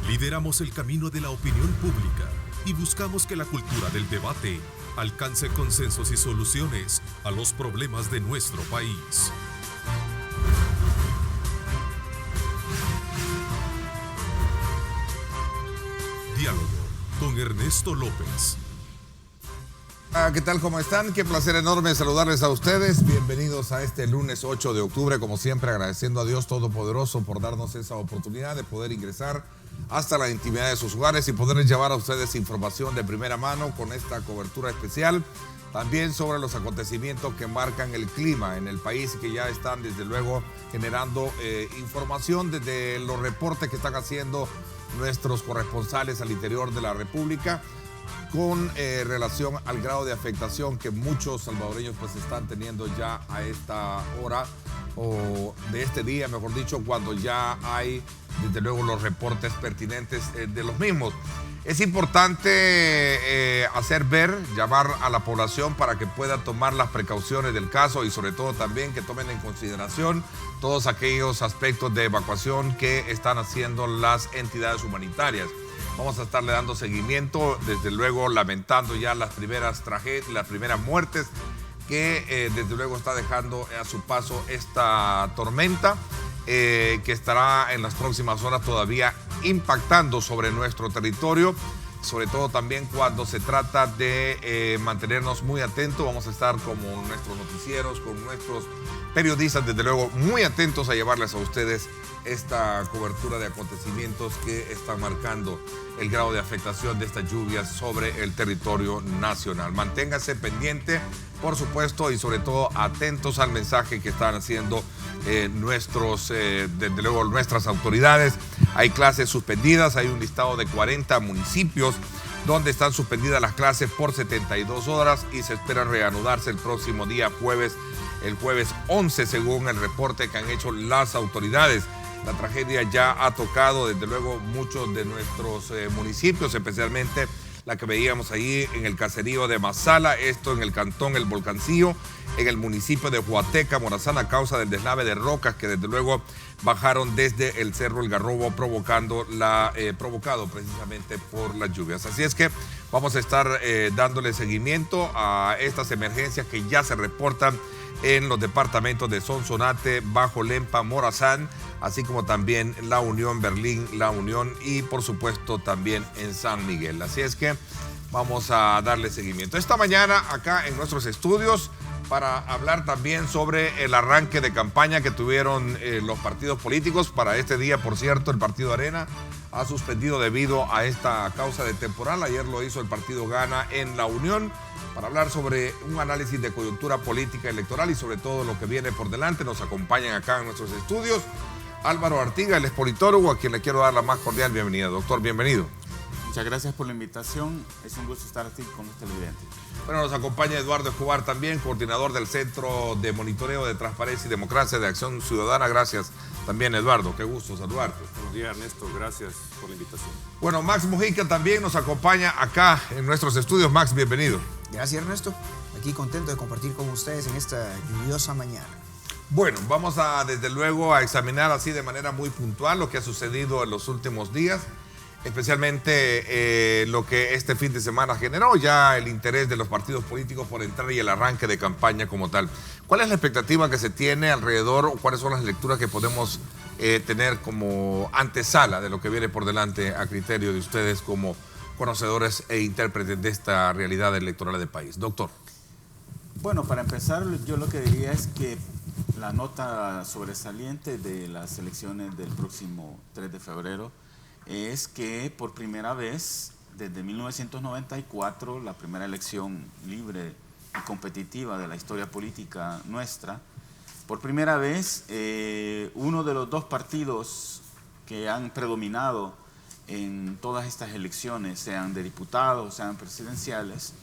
Lideramos el camino de la opinión pública y buscamos que la cultura del debate alcance consensos y soluciones a los problemas de nuestro país. Diálogo con Ernesto López. ¿Qué tal? ¿Cómo están? Qué placer enorme saludarles a ustedes. Bienvenidos a este lunes 8 de octubre, como siempre agradeciendo a Dios Todopoderoso por darnos esa oportunidad de poder ingresar hasta la intimidad de sus hogares y poderles llevar a ustedes información de primera mano con esta cobertura especial. También sobre los acontecimientos que marcan el clima en el país y que ya están desde luego generando información desde los reportes que están haciendo nuestros corresponsales al interior de la República con relación al grado de afectación que muchos salvadoreños pues están teniendo ya a esta hora o de este día, mejor dicho, cuando ya hay desde luego los reportes pertinentes de los mismos. Es importante hacer ver, llamar a la población para que pueda tomar las precauciones del caso y sobre todo también que tomen en consideración todos aquellos aspectos de evacuación que están haciendo las entidades humanitarias. Vamos a estarle dando seguimiento, desde luego lamentando ya las primeras tragedias, las primeras muertes que desde luego está dejando a su paso esta tormenta que estará en las próximas horas todavía impactando sobre nuestro territorio, sobre todo también cuando se trata de mantenernos muy atentos. Vamos a estar como nuestros noticieros, con nuestros periodistas, desde luego muy atentos a llevarles a ustedes esta cobertura de acontecimientos que están marcando el grado de afectación de estas lluvias sobre el territorio nacional. Manténgase pendiente, por supuesto, y sobre todo atentos al mensaje que están haciendo desde luego nuestras autoridades. Hay clases suspendidas, hay un listado de 40 municipios donde están suspendidas las clases por 72 horas y se espera reanudarse el próximo día el jueves 11, según el reporte que han hecho las autoridades. La tragedia ya ha tocado desde luego muchos de nuestros municipios, especialmente la que veíamos ahí en el caserío de Mazala, esto en el cantón El Volcancillo, en el municipio de Huateca, Morazán, a causa del deslave de rocas que desde luego bajaron desde el Cerro El Garrobo, provocado precisamente por las lluvias. Así es que vamos a estar dándole seguimiento a estas emergencias que ya se reportan en los departamentos de Sonsonate, Bajo Lempa, Morazán, así como también La Unión, Berlín, La Unión y por supuesto también en San Miguel. Así es que vamos a darle seguimiento. Esta mañana acá en nuestros estudios para hablar también sobre el arranque de campaña que tuvieron los partidos políticos. Para este día, por cierto, el partido Arena ha suspendido debido a esta causa de temporal. Ayer lo hizo el partido Gana en La Unión, para hablar sobre un análisis de coyuntura política electoral y sobre todo lo que viene por delante. Nos acompañan acá en nuestros estudios Álvaro Artiga, el es politólogo, a quien le quiero dar la más cordial bienvenida. Doctor, bienvenido. Muchas gracias por la invitación. Es un gusto estar aquí con los televidentes. Bueno, nos acompaña Eduardo Escobar también, coordinador del Centro de Monitoreo de Transparencia y Democracia de Acción Ciudadana. Gracias también, Eduardo. Qué gusto saludarte. Buenos días, Ernesto. Gracias por la invitación. Bueno, Max Mujica también nos acompaña acá en nuestros estudios. Max, bienvenido. Gracias, Ernesto. Aquí contento de compartir con ustedes en esta lluviosa mañana. Bueno, vamos a desde luego a examinar así de manera muy puntual lo que ha sucedido en los últimos días, especialmente lo que este fin de semana generó ya el interés de los partidos políticos por entrar y el arranque de campaña como tal. ¿Cuál es la expectativa que se tiene alrededor o cuáles son las lecturas que podemos tener como antesala de lo que viene por delante a criterio de ustedes como conocedores e intérpretes de esta realidad electoral del país? Doctor. Bueno, para empezar, yo lo que diría es que la nota sobresaliente de las elecciones del próximo 3 de febrero es que por primera vez desde 1994, la primera elección libre y competitiva de la historia política nuestra, por primera vez uno de los dos partidos que han predominado en todas estas elecciones, sean de diputados, sean presidenciales,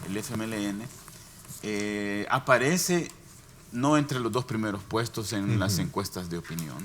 el FMLN, aparece no entre los dos primeros puestos en las encuestas de opinión,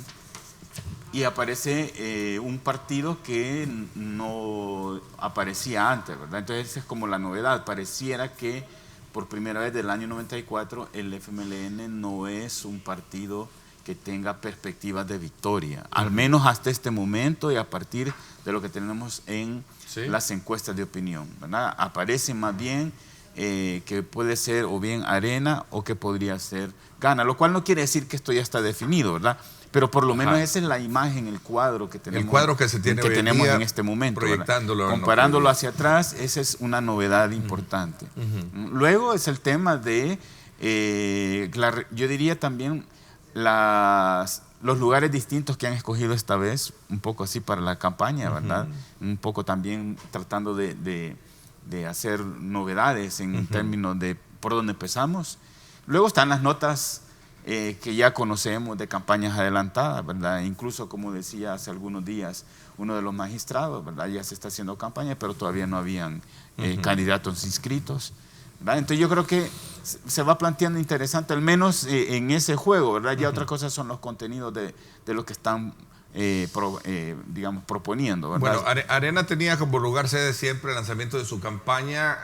y aparece un partido que no aparecía antes, ¿verdad? Entonces es como la novedad. Pareciera que por primera vez del año 94 el FMLN no es un partido que tenga perspectivas de victoria, al menos hasta este momento y a partir de lo que tenemos en las encuestas de opinión, ¿verdad? Aparece más bien que puede ser o bien Arena o que podría ser Gana, lo cual no quiere decir que esto ya está definido, ¿verdad? Pero por lo menos esa es la imagen, el cuadro que tenemos, el cuadro que se tiene que hoy en tenemos día, en este momento. proyectándolo Comparándolo hacia atrás, esa es una novedad importante. Luego es el tema de, yo diría también, los lugares distintos que han escogido esta vez, un poco así para la campaña, ¿verdad? Un poco también tratando de hacer novedades en términos de por dónde empezamos. Luego están las notas que ya conocemos de campañas adelantadas, ¿verdad? Incluso, como decía hace algunos días uno de los magistrados, ¿verdad? Ya se está haciendo campaña, pero todavía no habían candidatos inscritos, ¿verdad? Entonces yo creo que se va planteando interesante, al menos en ese juego, ¿verdad? Ya otra cosa son los contenidos de lo que están digamos, proponiendo, ¿verdad? Bueno, Arena tenía como lugar sede siempre el lanzamiento de su campaña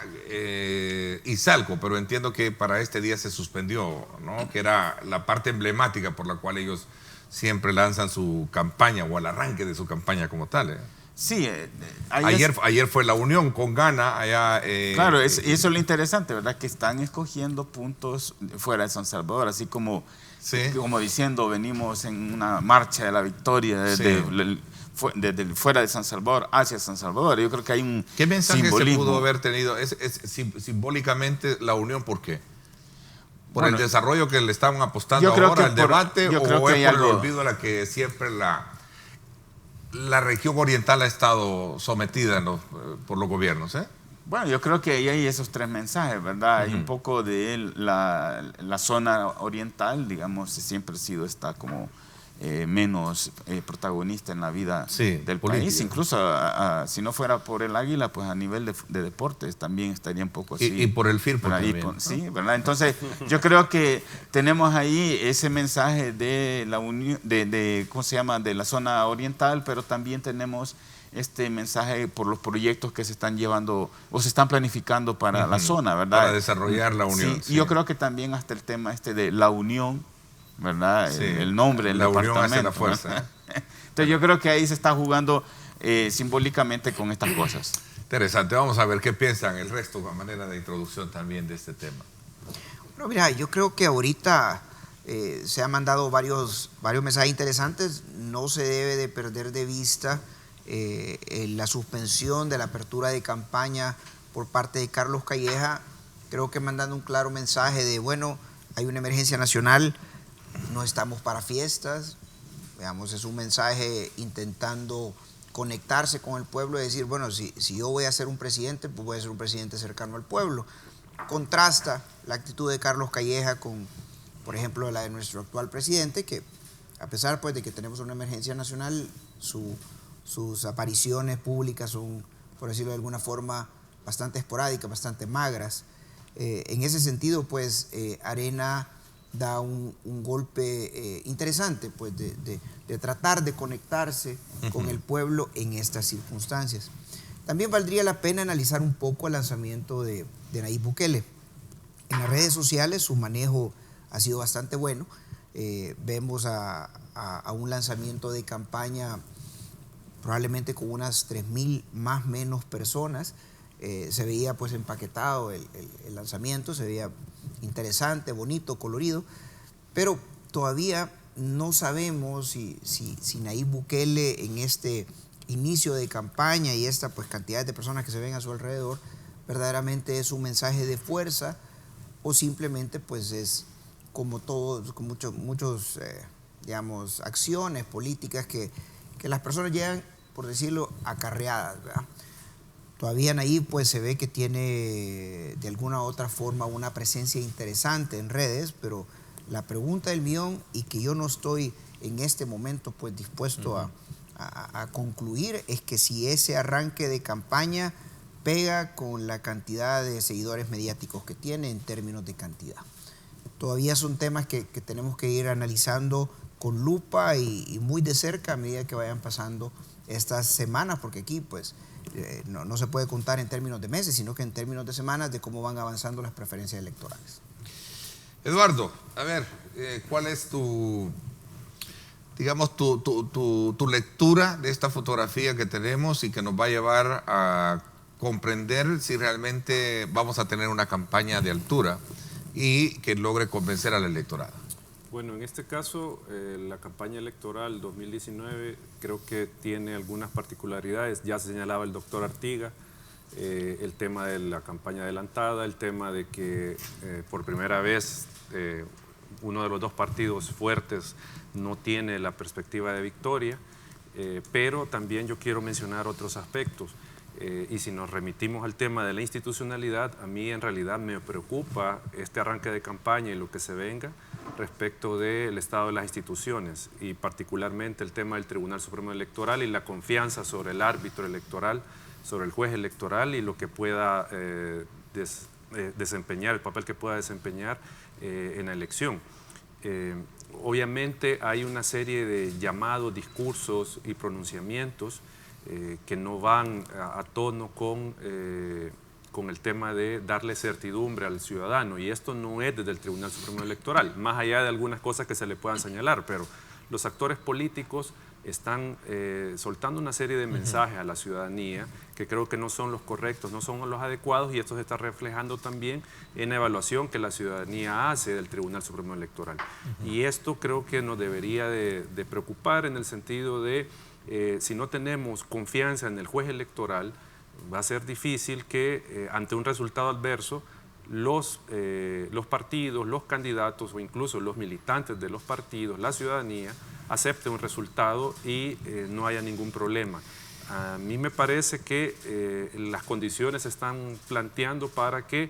Izalco, pero entiendo que para este día se suspendió, ¿no? Que era la parte emblemática por la cual ellos siempre lanzan su campaña o el arranque de su campaña como tal. Sí, ayer fue la unión con Gana allá. Claro, eso es lo interesante, ¿verdad? Que están escogiendo puntos fuera de San Salvador, así como, como diciendo, venimos en una marcha de la victoria desde fuera de San Salvador hacia San Salvador. Yo creo que hay un ¿Qué mensaje simbolismo. se pudo haber tenido? Simbólicamente la unión, ¿por qué? ¿Por el desarrollo que le estaban apostando ahora al debate o es por el olvido a la que siempre la región oriental ha estado sometida por los gobiernos? Bueno, yo creo que ahí hay esos tres mensajes, ¿verdad? Hay un poco de la zona oriental, digamos, siempre ha sido como menos protagonista en la vida del país. Incluso si no fuera por el Águila, pues a nivel de deportes también estaría un poco así. Y por el FIRPO también. Sí, ¿verdad? Entonces yo creo que tenemos ahí ese mensaje de la unión, ¿cómo se llama?, de la zona oriental, pero también tenemos este mensaje por los proyectos que se están llevando o se están planificando para la zona, ¿verdad? Para desarrollar la unión. Sí. Y yo creo que también hasta el tema de la unión, ¿verdad? Sí. El nombre del departamento. La unión hace la fuerza. Entonces yo creo que ahí se está jugando simbólicamente con estas cosas. Interesante. Vamos a ver qué piensan el resto a manera de introducción también de este tema. Bueno, mira, yo creo que ahorita se han mandado varios mensajes interesantes. No se debe de perder de vista la suspensión de la apertura de campaña por parte de Carlos Calleja. Creo que mandando un claro mensaje de, bueno, hay una emergencia nacional, no estamos para fiestas. Veamos, es un mensaje intentando conectarse con el pueblo y decir, bueno, si yo voy a ser un presidente, pues voy a ser un presidente cercano al pueblo. Contrasta la actitud de Carlos Calleja con, por ejemplo, la de nuestro actual presidente, que a pesar pues de que tenemos una emergencia nacional, sus apariciones públicas son, por decirlo de alguna forma, bastante esporádicas, bastante magras. En ese sentido, pues, Arena da un golpe interesante, pues, de tratar de conectarse con el pueblo en estas circunstancias. También valdría la pena analizar un poco el lanzamiento de Nayib Bukele. En las redes sociales su manejo ha sido bastante bueno. Vemos a un lanzamiento de campaña probablemente con unas 3.000 más o menos personas. Se veía pues empaquetado el lanzamiento, se veía interesante, bonito, colorido, pero todavía no sabemos si Nayib Bukele en este inicio de campaña y esta pues cantidad de personas que se ven a su alrededor verdaderamente es un mensaje de fuerza o simplemente pues es como todos, con muchos digamos, acciones políticas que las personas llegan, por decirlo, acarreadas, ¿verdad? Todavía Nayib pues se ve que tiene de alguna u otra forma una presencia interesante en redes, pero la pregunta del millón, y que yo no estoy en este momento pues dispuesto a concluir, es que si ese arranque de campaña pega con la cantidad de seguidores mediáticos que tiene en términos de cantidad. Todavía son temas que tenemos que ir analizando con lupa y muy de cerca a medida que vayan pasando estas semanas, porque aquí pues no se puede contar en términos de meses, sino que en términos de semanas de cómo van avanzando las preferencias electorales. Eduardo, a ver, ¿cuál es tu digamos, tu lectura de esta fotografía que tenemos y que nos va a llevar a comprender si realmente vamos a tener una campaña de altura y que logre convencer al electorado? Bueno, en este caso, la campaña electoral 2019 creo que tiene algunas particularidades. Ya señalaba el doctor Artiga, el tema de la campaña adelantada, el tema de que por primera vez uno de los dos partidos fuertes no tiene la perspectiva de victoria, pero también yo quiero mencionar otros aspectos. Y si nos remitimos al tema de la institucionalidad, a mí en realidad me preocupa este arranque de campaña y lo que se venga respecto del estado de las instituciones y particularmente el tema del Tribunal Supremo Electoral y la confianza sobre el árbitro electoral, sobre el juez electoral y lo que pueda desempeñar, el papel que pueda desempeñar en la elección. Obviamente hay una serie de llamados, discursos y pronunciamientos que no van a tono con el tema de darle certidumbre al ciudadano, y esto no es desde el Tribunal Supremo Electoral, más allá de algunas cosas que se le puedan señalar, pero los actores políticos están soltando una serie de mensajes a la ciudadanía que creo que no son los correctos, no son los adecuados, y esto se está reflejando también en la evaluación que la ciudadanía hace del Tribunal Supremo Electoral. Y esto creo que nos debería de preocupar en el sentido de si no tenemos confianza en el juez electoral, va a ser difícil que ante un resultado adverso los partidos, los candidatos o incluso los militantes de los partidos, la ciudadanía, acepte un resultado y no haya ningún problema. A mí me parece que las condiciones se están planteando para que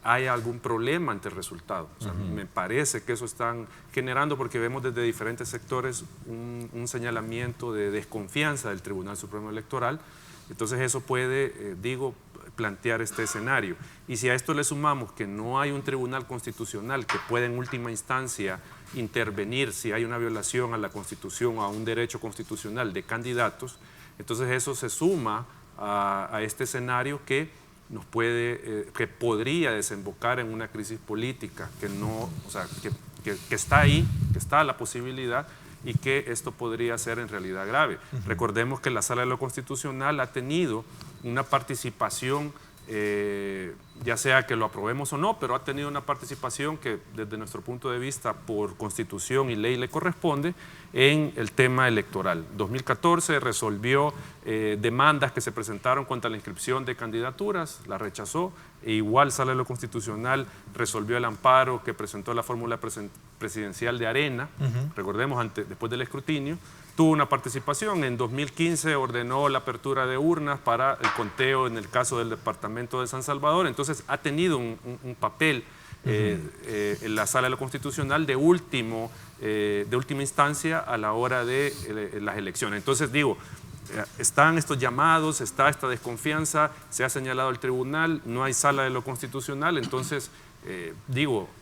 haya algún problema ante el resultado. O sea, me parece que eso están generando, porque vemos desde diferentes sectores un señalamiento de desconfianza del Tribunal Supremo Electoral. Entonces eso puede, plantear este escenario. Y si a esto le sumamos que no hay un tribunal constitucional que pueda en última instancia intervenir si hay una violación a la Constitución o a un derecho constitucional de candidatos, entonces eso se suma a este escenario que nos puede, que podría desembocar en una crisis política, que no, o sea, que está ahí, que está la posibilidad, y que esto podría ser en realidad grave. Recordemos que la Sala de lo Constitucional ha tenido una participación, ya sea que lo aprobemos o no, pero ha tenido una participación que desde nuestro punto de vista por Constitución y ley le corresponde en el tema electoral. 2014 resolvió demandas que se presentaron contra la inscripción de candidaturas, la rechazó, e igual Sala de lo Constitucional resolvió el amparo que presentó la fórmula presidencial de Arena, recordemos, después del escrutinio, tuvo una participación. En 2015 ordenó la apertura de urnas para el conteo en el caso del departamento de San Salvador. Entonces ha tenido un papel en la Sala de lo Constitucional de última instancia a la hora de las elecciones. Entonces están estos llamados, está esta desconfianza, se ha señalado el tribunal, no hay Sala de lo Constitucional, entonces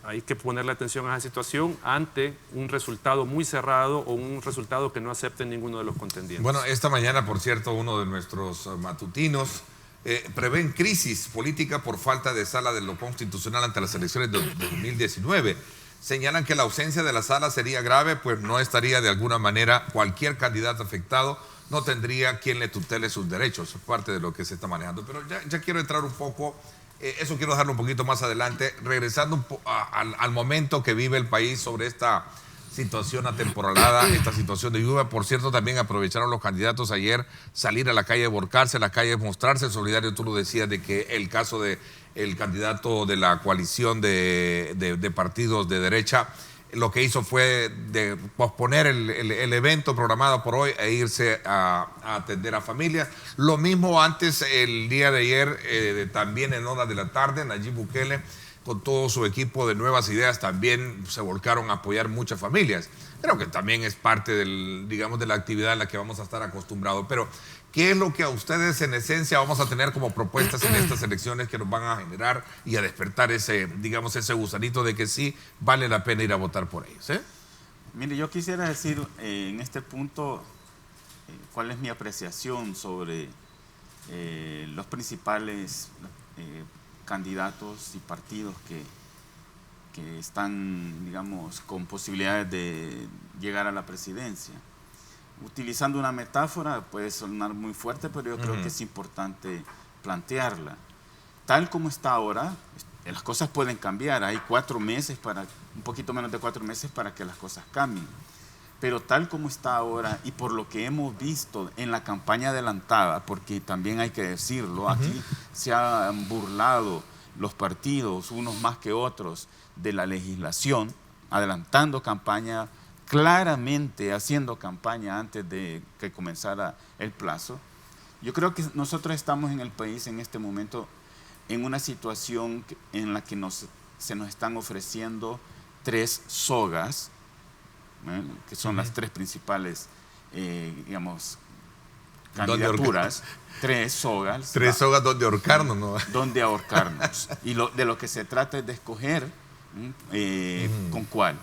hay que ponerle atención a esa situación ante un resultado muy cerrado o un resultado que no acepte ninguno de los contendientes. Bueno, esta mañana, por cierto, uno de nuestros matutinos prevén crisis política por falta de Sala de lo Constitucional ante las elecciones de 2019. Señalan que la ausencia de la sala sería grave, pues no estaría de alguna manera cualquier candidato afectado, no tendría quien le tutele sus derechos. Es parte de lo que se está manejando. Pero ya quiero entrar un poco, eso quiero dejarlo un poquito más adelante, regresando al momento que vive el país sobre esta situación atemporalada, esta situación de lluvia. Por cierto, también aprovecharon los candidatos ayer salir a la calle, volcarse a la calle, mostrarse solidario. Tú lo decías de que el caso de el candidato de la coalición de partidos de derecha, lo que hizo fue de posponer el evento programado por hoy e irse a atender a familias. Lo mismo antes, el día de ayer, también en horas de la tarde, Nayib Bukele con todo su equipo de Nuevas Ideas también se volcaron a apoyar muchas familias. Creo que también es parte de la actividad en la que vamos a estar acostumbrados. Pero, ¿qué es lo que a ustedes en esencia vamos a tener como propuestas en estas elecciones que nos van a generar y a despertar ese gusanito de que sí vale la pena ir a votar por ellos? Mire, yo quisiera decir en este punto cuál es mi apreciación sobre los principales candidatos y partidos que están, digamos, con posibilidades de llegar a la presidencia. Utilizando una metáfora, puede sonar muy fuerte, pero yo creo que es importante plantearla. Tal como está ahora, las cosas pueden cambiar. Hay 4 meses, un poquito menos de 4 meses para que las cosas cambien. Pero tal como está ahora y por lo que hemos visto en la campaña adelantada, porque también hay que decirlo, aquí se han burlado los partidos, unos más que otros, de la legislación, adelantando campaña, claramente haciendo campaña antes de que comenzara el plazo. Yo creo que nosotros estamos en el país en este momento en una situación en la que se nos están ofreciendo 3 sogas, que son las 3 principales, digamos, candidaturas. 3 sogas. 3 sogas donde ahorcarnos, ¿no? Donde ahorcarnos. Y de lo que se trata es de escoger con cuál.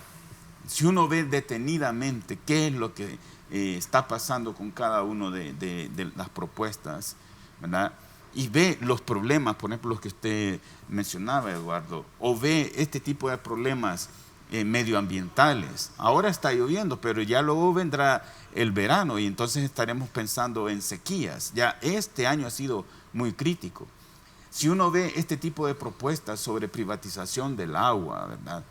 Si uno ve detenidamente qué es lo que está pasando con cada uno de las propuestas, ¿verdad? Y ve los problemas, por ejemplo, los que usted mencionaba, Eduardo, o ve este tipo de problemas medioambientales. Ahora está lloviendo, pero ya luego vendrá el verano y entonces estaremos pensando en sequías. Ya este año ha sido muy crítico. Si uno ve este tipo de propuestas sobre privatización del agua, ¿verdad?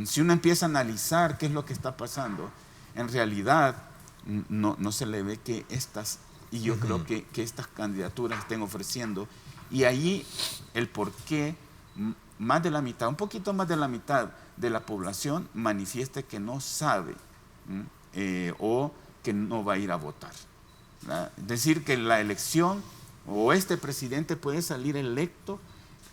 Si uno empieza a analizar qué es lo que está pasando, en realidad no se le ve que estas, y yo creo que estas candidaturas estén ofreciendo, y allí el por qué más de la mitad, un poquito más de la mitad de la población manifiesta que no sabe o que no va a ir a votar, ¿verdad? Es decir, que la elección o este presidente puede salir electo,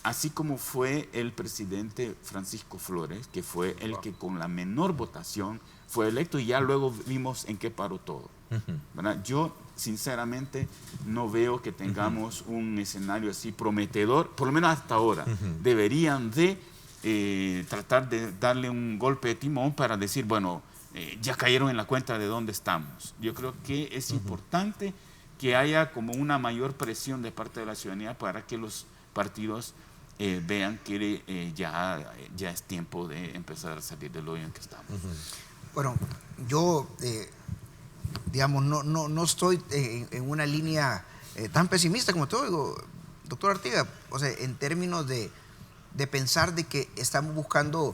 así como fue el presidente Francisco Flores, que fue el que con la menor votación fue electo, y ya luego vimos en qué paró todo, ¿verdad? Yo sinceramente no veo que tengamos un escenario así prometedor, por lo menos hasta ahora. Deberían de tratar de darle un golpe de timón para decir, bueno, ya cayeron en la cuenta de dónde estamos. Yo creo que es importante que haya como una mayor presión de parte de la ciudadanía para que los partidos vean que ya es tiempo de empezar a salir del hoyo en que estamos. Bueno, yo, digamos, no estoy en una línea tan pesimista como tú, digo, doctor Artiga, o sea, en términos de pensar de que estamos buscando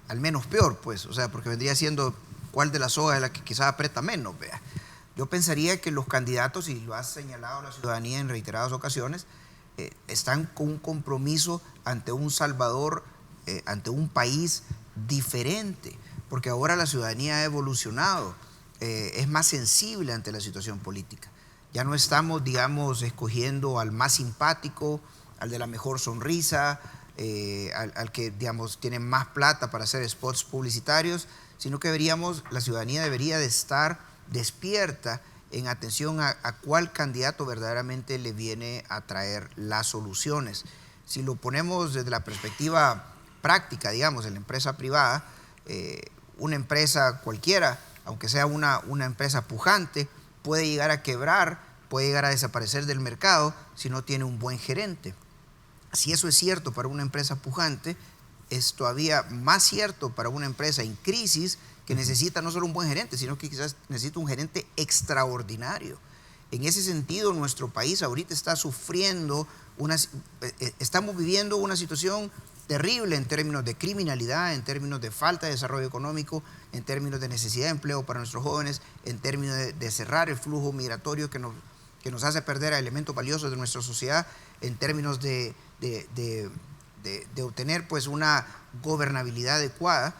al menos peor, pues, o sea, porque vendría siendo cuál de las sogas es la que quizás aprieta menos, vea. Yo pensaría que los candidatos, y lo ha señalado la ciudadanía en reiteradas ocasiones, están con un compromiso ante un Salvador, ante un país diferente, porque ahora la ciudadanía ha evolucionado, es más sensible ante la situación política. Ya no estamos, digamos, escogiendo al más simpático, al de la mejor sonrisa, al que, digamos, tiene más plata para hacer spots publicitarios, sino que la ciudadanía debería de estar despierta en atención a cuál candidato verdaderamente le viene a traer las soluciones. Si lo ponemos desde la perspectiva práctica, digamos, de la empresa privada, una empresa cualquiera, aunque sea una empresa pujante, puede llegar a quebrar, puede llegar a desaparecer del mercado si no tiene un buen gerente. Si eso es cierto para una empresa pujante, es todavía más cierto para una empresa en crisis que necesita no solo un buen gerente, sino que quizás necesita un gerente extraordinario. En ese sentido, nuestro país ahorita está sufriendo, estamos viviendo una situación terrible en términos de criminalidad, en términos de falta de desarrollo económico, en términos de necesidad de empleo para nuestros jóvenes, en términos de cerrar el flujo migratorio que nos hace perder a elementos valiosos de nuestra sociedad, en términos de obtener pues una gobernabilidad adecuada,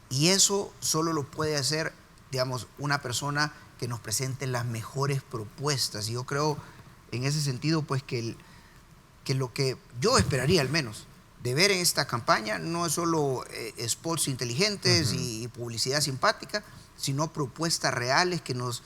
y eso solo lo puede hacer, digamos, una persona que nos presente las mejores propuestas. Y yo creo en ese sentido pues que lo que yo esperaría al menos de ver en esta campaña no es solo spots inteligentes y publicidad simpática, sino propuestas reales que nos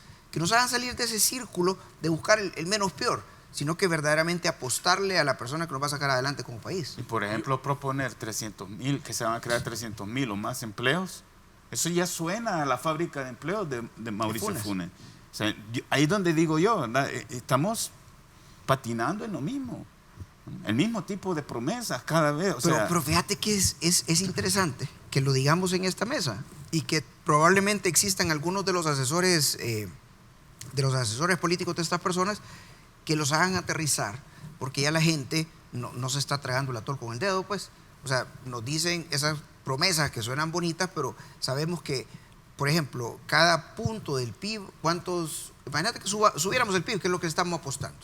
hagan salir de ese círculo de buscar el menos peor, sino que verdaderamente apostarle a la persona que nos va a sacar adelante como país. Y por ejemplo, proponer 300,000, que se van a crear 300,000 o más empleos, eso ya suena a la fábrica de empleos de Mauricio Funes. O sea, ahí es donde digo yo, ¿verdad? Estamos patinando en lo mismo. El mismo tipo de promesas cada vez. Pero fíjate que es interesante que lo digamos en esta mesa y que probablemente existan algunos de los asesores políticos de estas personas que los hagan aterrizar, porque ya la gente no se está tragando el atol con el dedo, pues. O sea, nos dicen esas promesas que suenan bonitas, pero sabemos que, por ejemplo, cada punto del PIB, imagínate que subiéramos el PIB, que es lo que estamos apostando.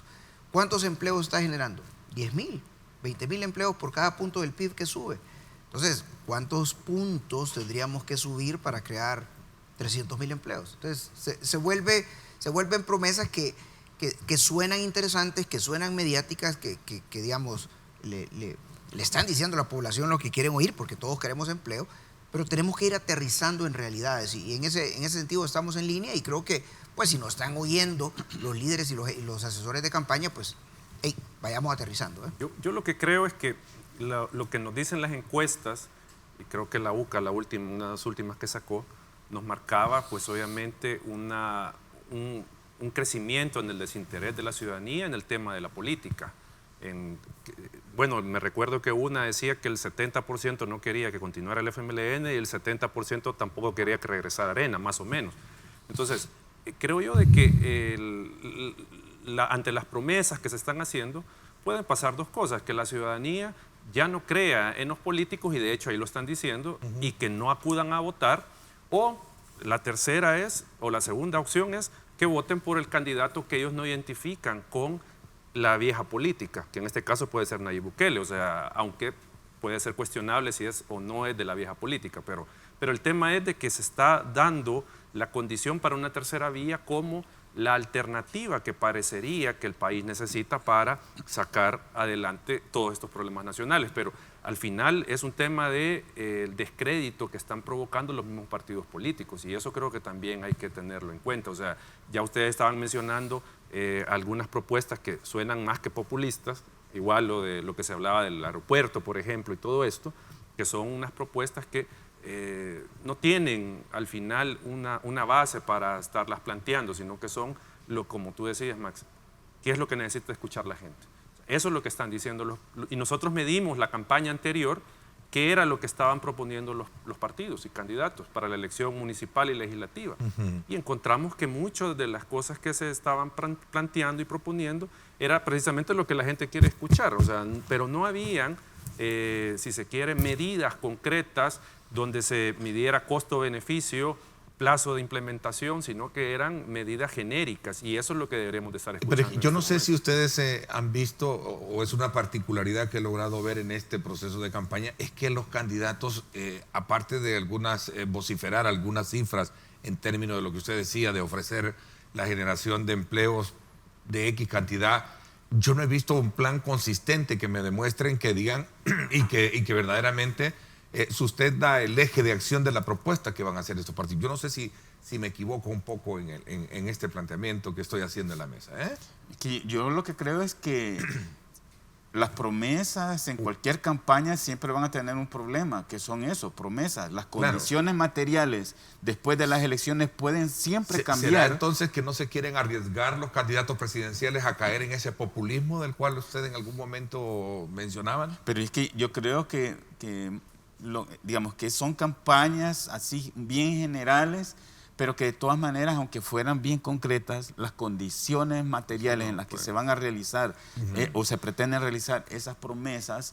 ¿Cuántos empleos está generando? 10,000, 20,000 empleos por cada punto del PIB que sube. Entonces, ¿cuántos puntos tendríamos que subir para crear 300,000 empleos? Entonces, se vuelven promesas que suenan interesantes, que suenan mediáticas, que digamos, le están diciendo a la población lo que quieren oír, porque todos queremos empleo, pero tenemos que ir aterrizando en realidades. Y en ese sentido estamos en línea, y creo que, pues, si nos están oyendo los líderes y los asesores de campaña, pues, vayamos aterrizando. Yo lo que creo es que lo que nos dicen las encuestas, y creo que la UCA, una de las últimas que sacó, nos marcaba, pues, obviamente un crecimiento en el desinterés de la ciudadanía en el tema de la política. Bueno, me recuerdo que una decía que el 70% no quería que continuara el FMLN y el 70% tampoco quería que regresara Arena, más o menos. Entonces, creo yo de que ante las promesas que se están haciendo, pueden pasar dos cosas: que la ciudadanía ya no crea en los políticos, y de hecho ahí lo están diciendo, y que no acudan a votar, o la tercera o la segunda opción es que voten por el candidato que ellos no identifican con la vieja política, que en este caso puede ser Nayib Bukele, o sea, aunque puede ser cuestionable si es o no es de la vieja política, pero el tema es de que se está dando la condición para una tercera vía como la alternativa que parecería que el país necesita para sacar adelante todos estos problemas nacionales. Pero al final es un tema de descrédito que están provocando los mismos partidos políticos, y eso creo que también hay que tenerlo en cuenta. O sea, ya ustedes estaban mencionando algunas propuestas que suenan más que populistas, igual lo que se hablaba del aeropuerto, por ejemplo, y todo esto, que son unas propuestas que no tienen al final una base para estarlas planteando, sino que son, como tú decías, Max, ¿qué es lo que necesita escuchar la gente? Eso es lo que están diciendo y nosotros medimos la campaña anterior, qué era lo que estaban proponiendo los partidos y candidatos para la elección municipal y legislativa. Y encontramos que muchas de las cosas que se estaban planteando y proponiendo era precisamente lo que la gente quiere escuchar, o sea, pero no habían, si se quiere, medidas concretas donde se midiera costo-beneficio, plazo de implementación, sino que eran medidas genéricas, y eso es lo que deberíamos de estar escuchando. Pero yo no sé si ustedes han visto, o es una particularidad que he logrado ver en este proceso de campaña, es que los candidatos, aparte de vociferar algunas cifras en términos de lo que usted decía, de ofrecer la generación de empleos de X cantidad, yo no he visto un plan consistente que me demuestren, que digan y que verdaderamente sustenta el eje de acción de la propuesta que van a hacer estos partidos. Yo no sé si me equivoco un poco en este planteamiento que estoy haciendo en la mesa. Yo lo que creo es que las promesas en cualquier campaña siempre van a tener un problema, que son eso, promesas. Las condiciones materiales después de las elecciones pueden siempre cambiar. ¿Será entonces que no se quieren arriesgar los candidatos presidenciales a caer en ese populismo del cual usted en algún momento mencionaban? Pero es que yo creo que digamos que son campañas así bien generales, pero que de todas maneras, aunque fueran bien concretas, las condiciones materiales en las que se van a realizar o se pretenden realizar esas promesas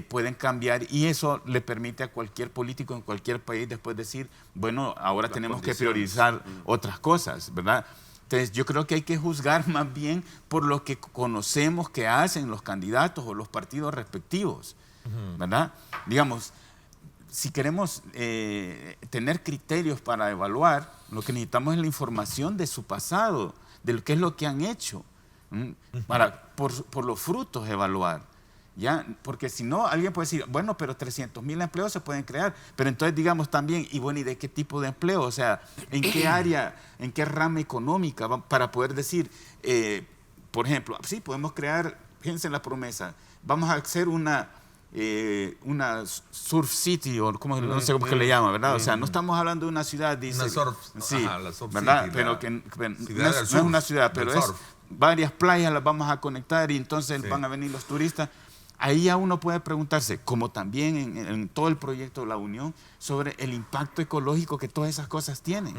pueden cambiar, y eso le permite a cualquier político en cualquier país después decir, bueno, ahora tenemos que priorizar otras cosas, ¿verdad? Entonces yo creo que hay que juzgar más bien por lo que conocemos que hacen los candidatos o los partidos respectivos, ¿verdad? Digamos, si queremos tener criterios para evaluar, lo que necesitamos es la información de su pasado, de lo que es lo que han hecho, para por los frutos evaluar, ¿ya? Porque si no, alguien puede decir, bueno, pero 300,000 empleos se pueden crear, pero entonces digamos también, y bueno, ¿y de qué tipo de empleo? O sea, ¿en qué área, en qué rama económica, para poder decir, por ejemplo, sí, podemos crear, fíjense en la promesa, vamos a hacer una surf city, o como, no sé cómo que le llama, ¿verdad? O sea, no estamos hablando de una ciudad, dice. Una surf, sí, la surf ¿verdad? city, pero que no es una ciudad, pero es varias playas las vamos a conectar, y entonces van a venir los turistas. ahí ya uno puede preguntarse, como también en todo el proyecto de la Unión, sobre el impacto ecológico que todas esas cosas tienen.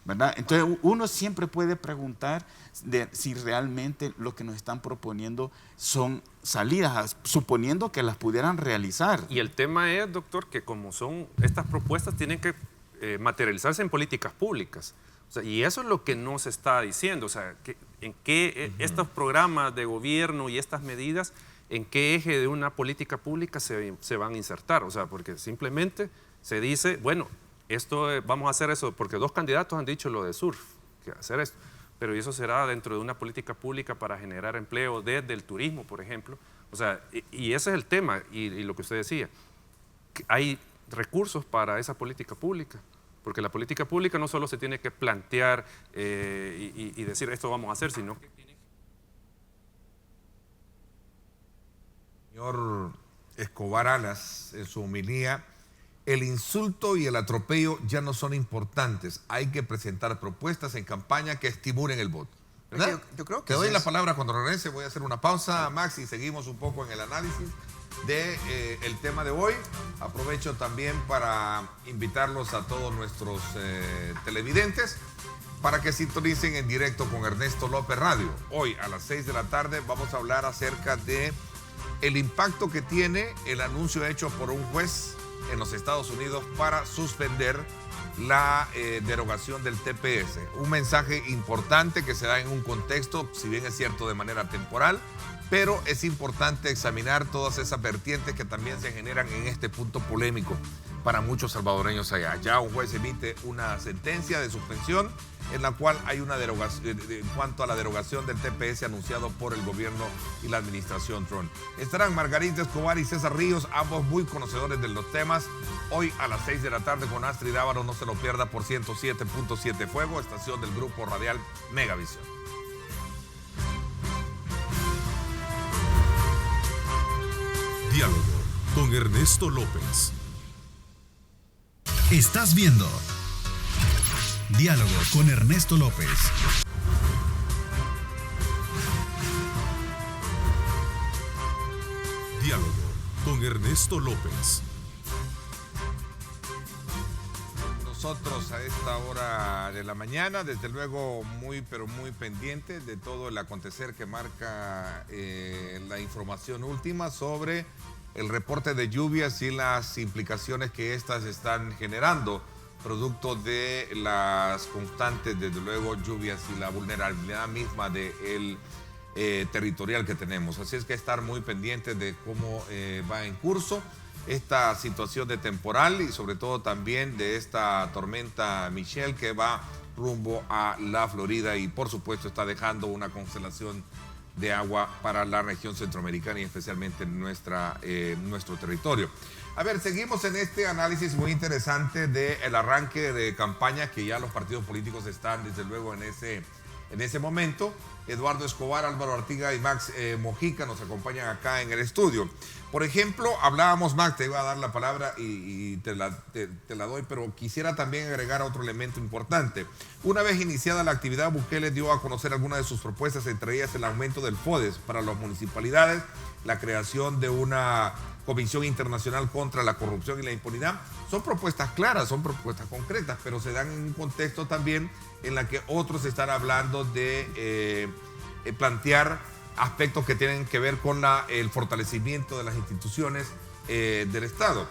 ¿Verdad? Entonces uno siempre puede preguntar si realmente lo que nos están proponiendo son salidas, suponiendo que las pudieran realizar. Y el tema es, doctor, que como son estas propuestas tienen que materializarse en políticas públicas. O sea, y eso es lo que no se está diciendo. O sea, en qué estos programas de gobierno y estas medidas, en qué eje de una política pública se van a insertar. O sea, porque simplemente se dice, bueno, vamos a hacer eso, porque 2 candidatos han dicho lo de surf, que hacer esto, pero eso será dentro de una política pública para generar empleo desde el turismo, por ejemplo. O sea, y ese es el tema, y lo que usted decía, que hay recursos para esa política pública, porque la política pública no solo se tiene que plantear y decir esto vamos a hacer, sino que tiene que... Señor Escobar Alas, en su homilía, el insulto y el atropello ya no son importantes. Hay que presentar propuestas en campaña que estimulen el voto. ¿Verdad? Yo creo que te doy la palabra cuando regrese. Voy a hacer una pausa, Max, y seguimos un poco en el análisis del tema de hoy. Aprovecho también para invitarlos a todos nuestros televidentes para que sintonicen en directo con Ernesto López Radio. Hoy a las 6 de la tarde vamos a hablar acerca de el impacto que tiene el anuncio hecho por un juez en los Estados Unidos para suspender la derogación del TPS. Un mensaje importante que se da en un contexto, si bien es cierto, de manera temporal, pero es importante examinar todas esas vertientes que también se generan en este punto polémico para muchos salvadoreños allá. Ya un juez emite una sentencia de suspensión en la cual hay una derogación en cuanto a la derogación del TPS anunciado por el gobierno y la administración Trump. Estarán Margarita Escobar y César Ríos, ambos muy conocedores de los temas. Hoy a las 6 de la tarde con Astrid Ávaro, no se lo pierda por 107.7 Fuego, estación del grupo radial Megavisión. Diálogo con Ernesto López. Estás viendo Diálogo con Ernesto López. Diálogo con Ernesto López. Nosotros a esta hora de la mañana, desde luego muy pero muy pendientes de todo el acontecer que marca la información última sobre el reporte de lluvias y las implicaciones que éstas están generando, producto de las constantes, desde luego, lluvias y la vulnerabilidad misma del territorial que tenemos. Así es que estar muy pendientes de cómo va en curso esta situación de temporal y sobre todo también de esta tormenta Michelle que va rumbo a la Florida y por supuesto está dejando una constelación de agua para la región centroamericana y especialmente en nuestro territorio. A ver, seguimos en este análisis muy interesante del arranque de campaña que ya los partidos políticos están desde luego en ese momento. Eduardo Escobar, Álvaro Artiga y Max Mojica nos acompañan acá en el estudio. Por ejemplo, hablábamos, Max, te iba a dar la palabra y te la doy, pero quisiera también agregar otro elemento importante. Una vez iniciada la actividad, Bukele dio a conocer algunas de sus propuestas, entre ellas el aumento del FODES para las municipalidades, la creación de una Comisión Internacional contra la Corrupción y la Impunidad. Son propuestas claras, son propuestas concretas, pero se dan en un contexto también en la que otros están hablando de plantear aspectos que tienen que ver con el fortalecimiento de las instituciones del Estado.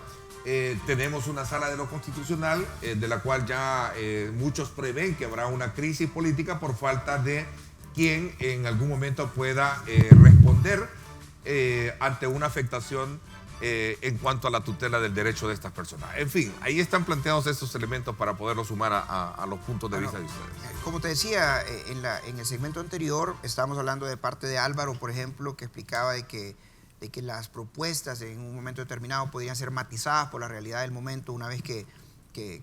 Tenemos una sala de lo constitucional de la cual ya muchos prevén que habrá una crisis política por falta de quien en algún momento pueda responder ante una afectación en cuanto a la tutela del derecho de estas personas. En fin, ahí están planteados estos elementos para poderlos sumar a los puntos de vista de ustedes. Como te decía, en el segmento anterior estábamos hablando de parte de Álvaro, por ejemplo, que explicaba de que las propuestas en un momento determinado podrían ser matizadas por la realidad del momento una vez que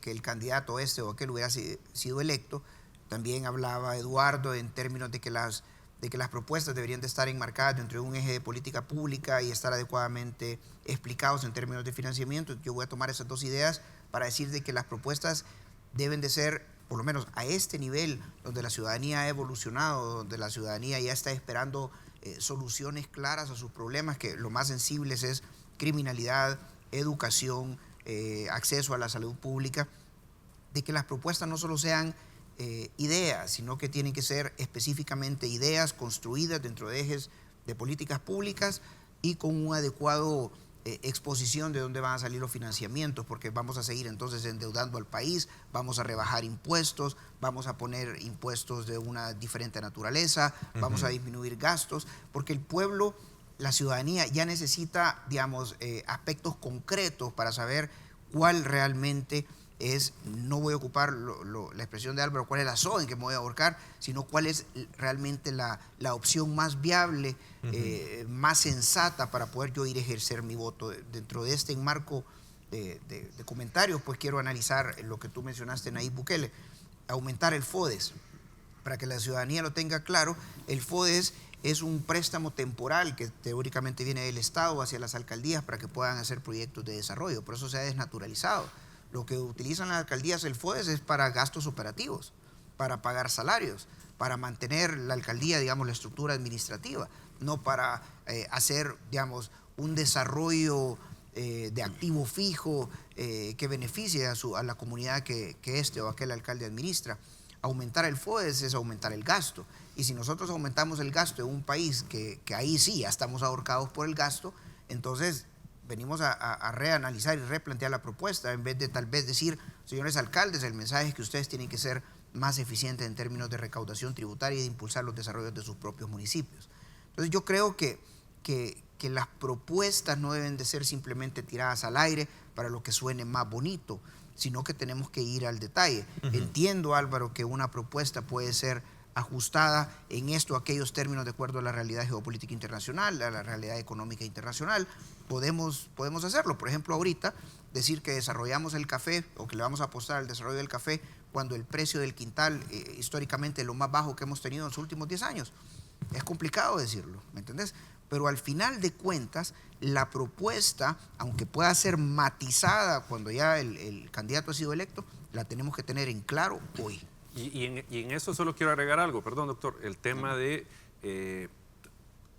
el candidato este o aquel hubiera sido electo. También hablaba Eduardo en términos de que las propuestas deberían de estar enmarcadas dentro de un eje de política pública y estar adecuadamente explicados en términos de financiamiento. Yo voy a tomar esas dos ideas para decir de que las propuestas deben de ser por lo menos a este nivel, donde la ciudadanía ha evolucionado, donde la ciudadanía ya está esperando soluciones claras a sus problemas, que lo más sensibles es criminalidad, educación, acceso a la salud pública, de que las propuestas no solo sean ideas, sino que tienen que ser específicamente ideas construidas dentro de ejes de políticas públicas y con un adecuado exposición de dónde van a salir los financiamientos, porque vamos a seguir entonces endeudando al país, vamos a rebajar impuestos, vamos a poner impuestos de una diferente naturaleza, vamos a disminuir gastos, porque el pueblo, la ciudadanía ya necesita, digamos, aspectos concretos para saber cuál realmente es, no voy a ocupar la expresión de Álvaro, cuál es la soga en que me voy a ahorcar, sino cuál es realmente la opción más viable, más sensata para poder yo ir a ejercer mi voto. Dentro de este enmarco de comentarios, pues quiero analizar lo que tú mencionaste, Nayib Bukele, aumentar el FODES. Para que la ciudadanía lo tenga claro, el FODES es un préstamo temporal que teóricamente viene del Estado hacia las alcaldías para que puedan hacer proyectos de desarrollo. Por eso se ha desnaturalizado. Lo que utilizan las alcaldías el FODES es para gastos operativos, para pagar salarios, para mantener la alcaldía, digamos, la estructura administrativa, no para hacer, digamos, un desarrollo de activo fijo que beneficie a la comunidad que este o aquel alcalde administra. Aumentar el FODES es aumentar el gasto. Y si nosotros aumentamos el gasto en un país que ahí sí ya estamos ahorcados por el gasto, entonces venimos a reanalizar y replantear la propuesta, en vez de tal vez decir, señores alcaldes, el mensaje es que ustedes tienen que ser más eficientes en términos de recaudación tributaria y de impulsar los desarrollos de sus propios municipios. Entonces yo creo que las propuestas no deben de ser simplemente tiradas al aire para lo que suene más bonito, sino que tenemos que ir al detalle. Entiendo, Álvaro, que una propuesta puede ser ajustada en esto, aquellos términos de acuerdo a la realidad geopolítica internacional, a la realidad económica internacional. Podemos hacerlo. Por ejemplo, ahorita decir que desarrollamos el café o que le vamos a apostar al desarrollo del café cuando el precio del quintal históricamente es lo más bajo que hemos tenido en los últimos 10 años. Es complicado decirlo, ¿me entendés? Pero al final de cuentas, la propuesta, aunque pueda ser matizada cuando ya el candidato ha sido electo, la tenemos que tener en claro hoy. Y en eso solo quiero agregar algo, perdón, doctor, el tema de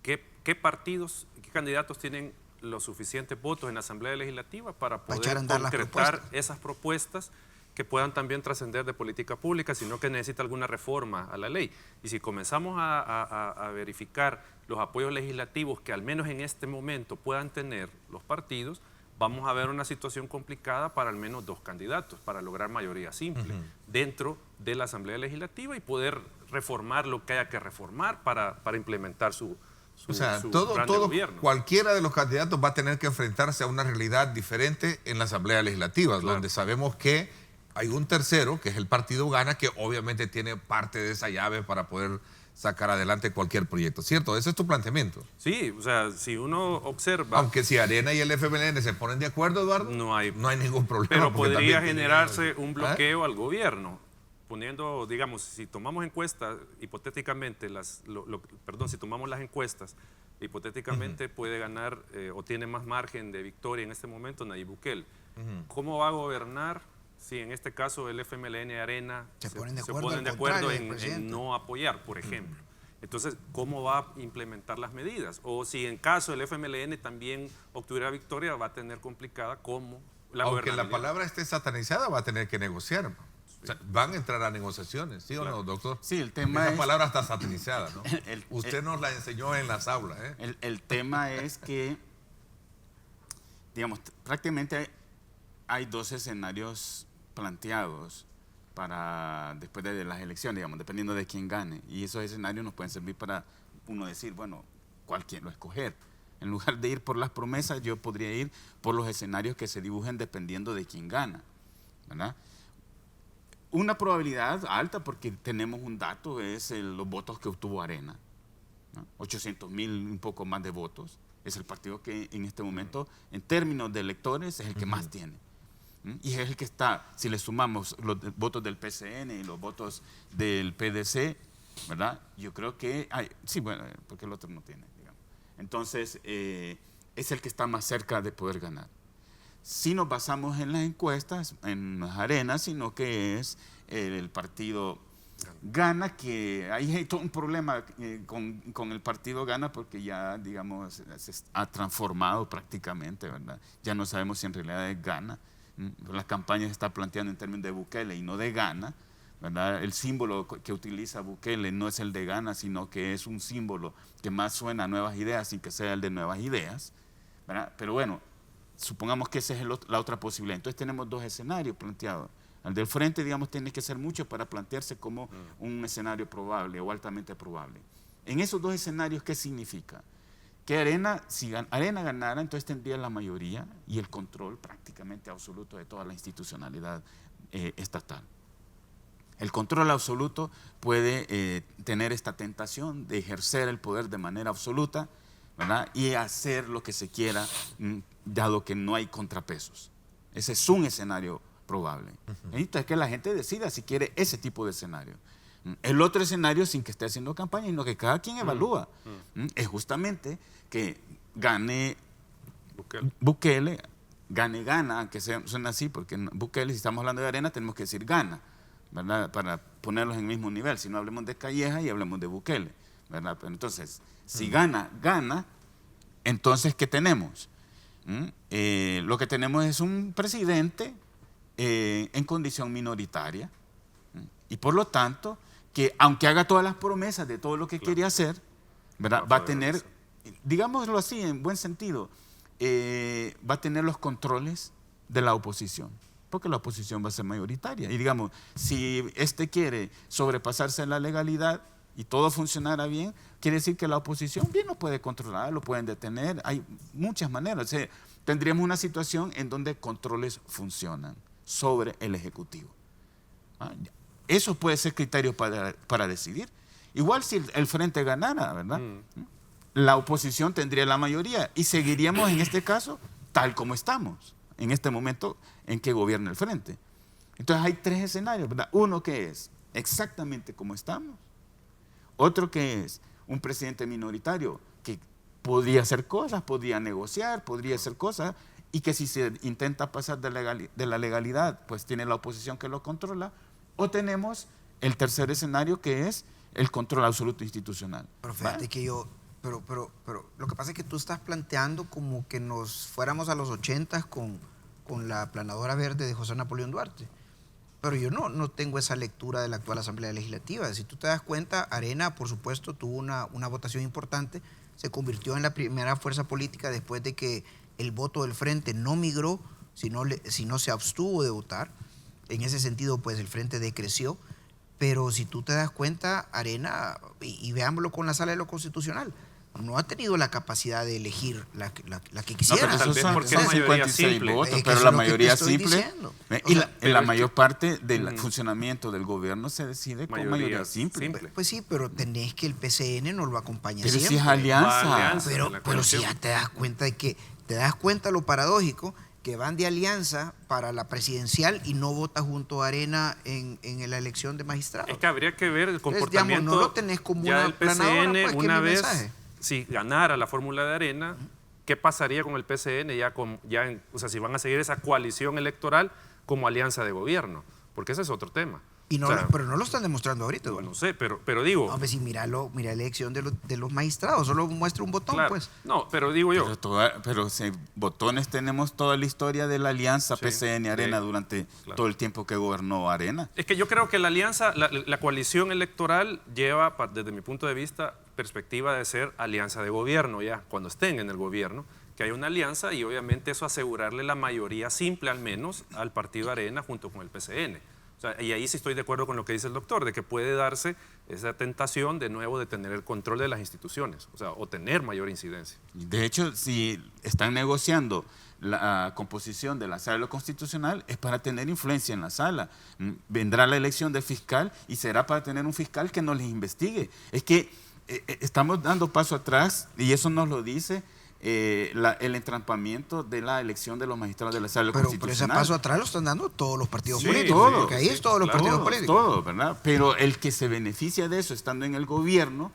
qué partidos, qué candidatos tienen los suficientes votos en la Asamblea Legislativa para poder concretar esas propuestas que puedan también trascender de política pública, sino que necesita alguna reforma a la ley. Y si comenzamos a verificar los apoyos legislativos que al menos en este momento puedan tener los partidos, vamos a ver una situación complicada para al menos 2 candidatos, para lograr mayoría simple dentro de la Asamblea Legislativa y poder reformar lo que haya que reformar para implementar su plan de gobierno. Cualquiera de los candidatos va a tener que enfrentarse a una realidad diferente en la Asamblea Legislativa, claro, donde sabemos que hay un tercero, que es el partido Gana, que obviamente tiene parte de esa llave para poder sacar adelante cualquier proyecto, ¿cierto? Ese es tu planteamiento. Sí, o sea, si uno observa... Aunque si Arena y el FMLN se ponen de acuerdo, Eduardo, no hay ningún problema. Pero podría generarse un bloqueo al gobierno, poniendo, digamos, si tomamos encuestas, hipotéticamente, si tomamos las encuestas, hipotéticamente puede ganar o tiene más margen de victoria en este momento Nayib Bukele. ¿Cómo va a gobernar si en este caso el FMLN y Arena se ponen de acuerdo en no apoyar, por ejemplo? Entonces, ¿cómo va a implementar las medidas? O si en caso el FMLN también obtuviera victoria, va a tener complicada cómo la Aunque la palabra esté satanizada, va a tener que negociar. O sea, van a entrar a negociaciones, ¿sí o no, doctor? Sí, el tema Esa palabra está satanizada, ¿no? Usted nos la enseñó en las aulas, ¿eh? El tema es que, digamos, prácticamente hay 2 escenarios planteados para después de las elecciones, digamos, dependiendo de quién gane. Y esos escenarios nos pueden servir para uno decir, bueno, ¿cuál quiero escoger? En lugar de ir por las promesas, yo podría ir por los escenarios que se dibujen dependiendo de quién gana, ¿verdad? Una probabilidad alta, porque tenemos un dato, es los votos que obtuvo Arena, ¿no? 800,000, un poco más de votos. Es el partido que en este momento, en términos de electores, es el que más tiene. Y es el que está, si le sumamos los votos del PCN y los votos del PDC, ¿verdad? Yo creo que sí, bueno, porque el otro no tiene, digamos. Entonces, es el que está más cerca de poder ganar. si nos basamos en las encuestas, en las arenas, sino que es el partido Gana, que ahí hay todo un problema con el partido Gana, porque ya, digamos, se ha transformado prácticamente, ¿verdad? Ya no sabemos si en realidad es Gana. Las campañas se están planteando en términos de Bukele y no de Gana, ¿verdad? El símbolo que utiliza Bukele no es el de Gana, sino que es un símbolo que más suena a Nuevas Ideas sin que sea el de Nuevas Ideas, ¿verdad? Pero bueno, supongamos que esa es la otra posibilidad. Entonces tenemos dos escenarios planteados. Al del frente, digamos, tiene que ser mucho para plantearse como un escenario probable o altamente probable. En esos dos escenarios, ¿qué significa? Que Arena, si Arena ganara, entonces tendría la mayoría y el control prácticamente absoluto de toda la institucionalidad estatal. El control absoluto puede tener esta tentación de ejercer el poder de manera absoluta, ¿verdad? Y hacer lo que se quiera, dado que no hay contrapesos. Ese es un escenario probable. Entonces, que la gente decida si quiere ese tipo de escenario. El otro escenario, sin que esté haciendo campaña, sino que cada quien evalúa, es justamente que gane Bukele, gana, aunque suena así, porque Bukele, si estamos hablando de Arena, tenemos que decir gana, ¿verdad? Para ponerlos en el mismo nivel. Si no, hablemos de Calleja y hablemos de Bukele, ¿verdad? Pero entonces, si gana, entonces, ¿qué tenemos? Lo que tenemos es un presidente en condición minoritaria, y por lo tanto, que aunque haga todas las promesas de todo lo que quiere hacer, ¿verdad? Va a tener, digámoslo así, en buen sentido, va a tener los controles de la oposición, porque la oposición va a ser mayoritaria. Y digamos, si quiere sobrepasarse en la legalidad y todo funcionara bien, quiere decir que la oposición bien lo puede controlar, lo pueden detener. Hay muchas maneras. O sea, tendríamos una situación en donde controles funcionan sobre el Ejecutivo. Eso puede ser criterio para decidir. Igual si el Frente ganara, ¿verdad? La oposición tendría la mayoría y seguiríamos en este caso tal como estamos, en este momento en que gobierna el Frente. Entonces hay tres escenarios, ¿verdad? Uno que es exactamente como estamos, otro que es un presidente minoritario que podría hacer cosas, podría negociar, podría hacer cosas, y que si se intenta pasar de la legalidad, pues tiene la oposición que lo controla, o tenemos el tercer escenario que es el control absoluto institucional. Pero fíjate que pero lo que pasa es que tú estás planteando como que nos fuéramos a los 80 con la planadora verde de José Napoleón Duarte. Pero yo no tengo esa lectura de la actual Asamblea Legislativa. Si tú te das cuenta, Arena, por supuesto, tuvo una votación importante, se convirtió en la primera fuerza política después de que el voto del Frente no migró, sino se abstuvo de votar. En ese sentido, pues el Frente decreció. Pero si tú te das cuenta, Arena, y veámoslo con la Sala de lo Constitucional, no ha tenido la capacidad de elegir la que quisiera. No, Tal vez porque es mayoría simple. Votos, pero la mayoría simple. Y la mayor parte del funcionamiento del gobierno se decide con mayoría simple. Pues sí, pero tenés que el PCN no lo acompaña pero siempre. Si es alianza. Pero si ya te das cuenta de que, lo paradójico, que van de alianza para la presidencial y no vota junto a Arena en la elección de magistrados. Es que habría que ver el comportamiento. Entonces, digamos, no lo tenés como ya una del planadora, PCN, pues, una vez, mensaje. si ganara la fórmula de Arena, ¿qué pasaría con el PCN o sea, si van a seguir esa coalición electoral como alianza de gobierno? Porque ese es otro tema. Pero no lo están demostrando ahorita. No sé, pero digo... Hombre, si mira la elección de los magistrados, solo muestra un botón, claro, pues. No, pero digo yo... Pero si botones tenemos toda la historia de la alianza PCN-Arena durante todo el tiempo que gobernó Arena. Es que yo creo que la alianza, la coalición electoral lleva, desde mi punto de vista, perspectiva de ser alianza de gobierno ya, cuando estén en el gobierno, que hay una alianza y obviamente eso asegurarle la mayoría simple al menos al partido Arena junto con el PCN. O sea, y ahí sí estoy de acuerdo con lo que dice el doctor, de que puede darse esa tentación de nuevo de tener el control de las instituciones, o sea, o tener mayor incidencia. De hecho, si están negociando la composición de la Sala de lo Constitucional, es para tener influencia en la sala. Vendrá la elección del fiscal y será para tener un fiscal que no les investigue. Es que estamos dando paso atrás y eso nos lo dice el entrampamiento de la elección de los magistrados de la Sala Constitucional. Pero ese paso atrás lo están dando todos los partidos políticos. Todos, porque ahí es todos los partidos políticos. Todos, ¿verdad? Pero el que se beneficia de eso estando en el gobierno,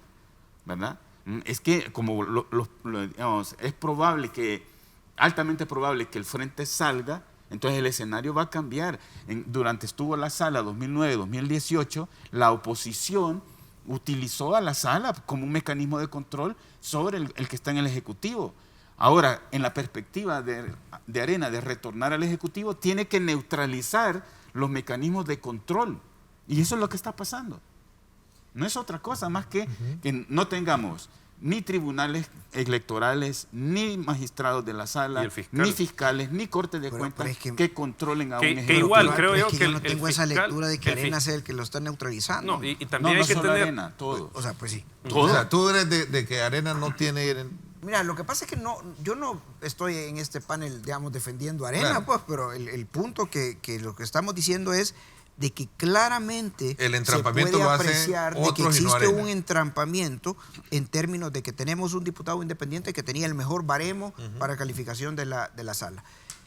¿verdad? Es que, como digamos, es probable que altamente probable que el frente salga, entonces el escenario va a cambiar. Durante estuvo la sala 2009-2018, la oposición utilizó a la sala como un mecanismo de control sobre el que está en el Ejecutivo. Ahora, en la perspectiva de Arena de retornar al Ejecutivo, tiene que neutralizar los mecanismos de control. Y eso es lo que está pasando. No es otra cosa más que no tengamos ni tribunales electorales, ni magistrados de la sala, ni fiscales, ni cortes de cuentas es que controlen a un ejército. Que igual creo yo que que yo no tengo esa lectura de que Arena sea el que lo está neutralizando. No, y también No, hay que solo tener... Arena, todo. O sea, pues sí. O sea, tú eres de que Arena no tiene... Mira, lo que pasa es que yo no estoy en este panel, digamos, defendiendo a Arena, Claro. pues, pero el punto que lo que estamos diciendo es de que claramente El entrampamiento se lo puede hacen apreciar de que otros y no existe Arena. un entrampamiento en términos de que tenemos un diputado independiente que tenía el mejor baremo para calificación de la sala.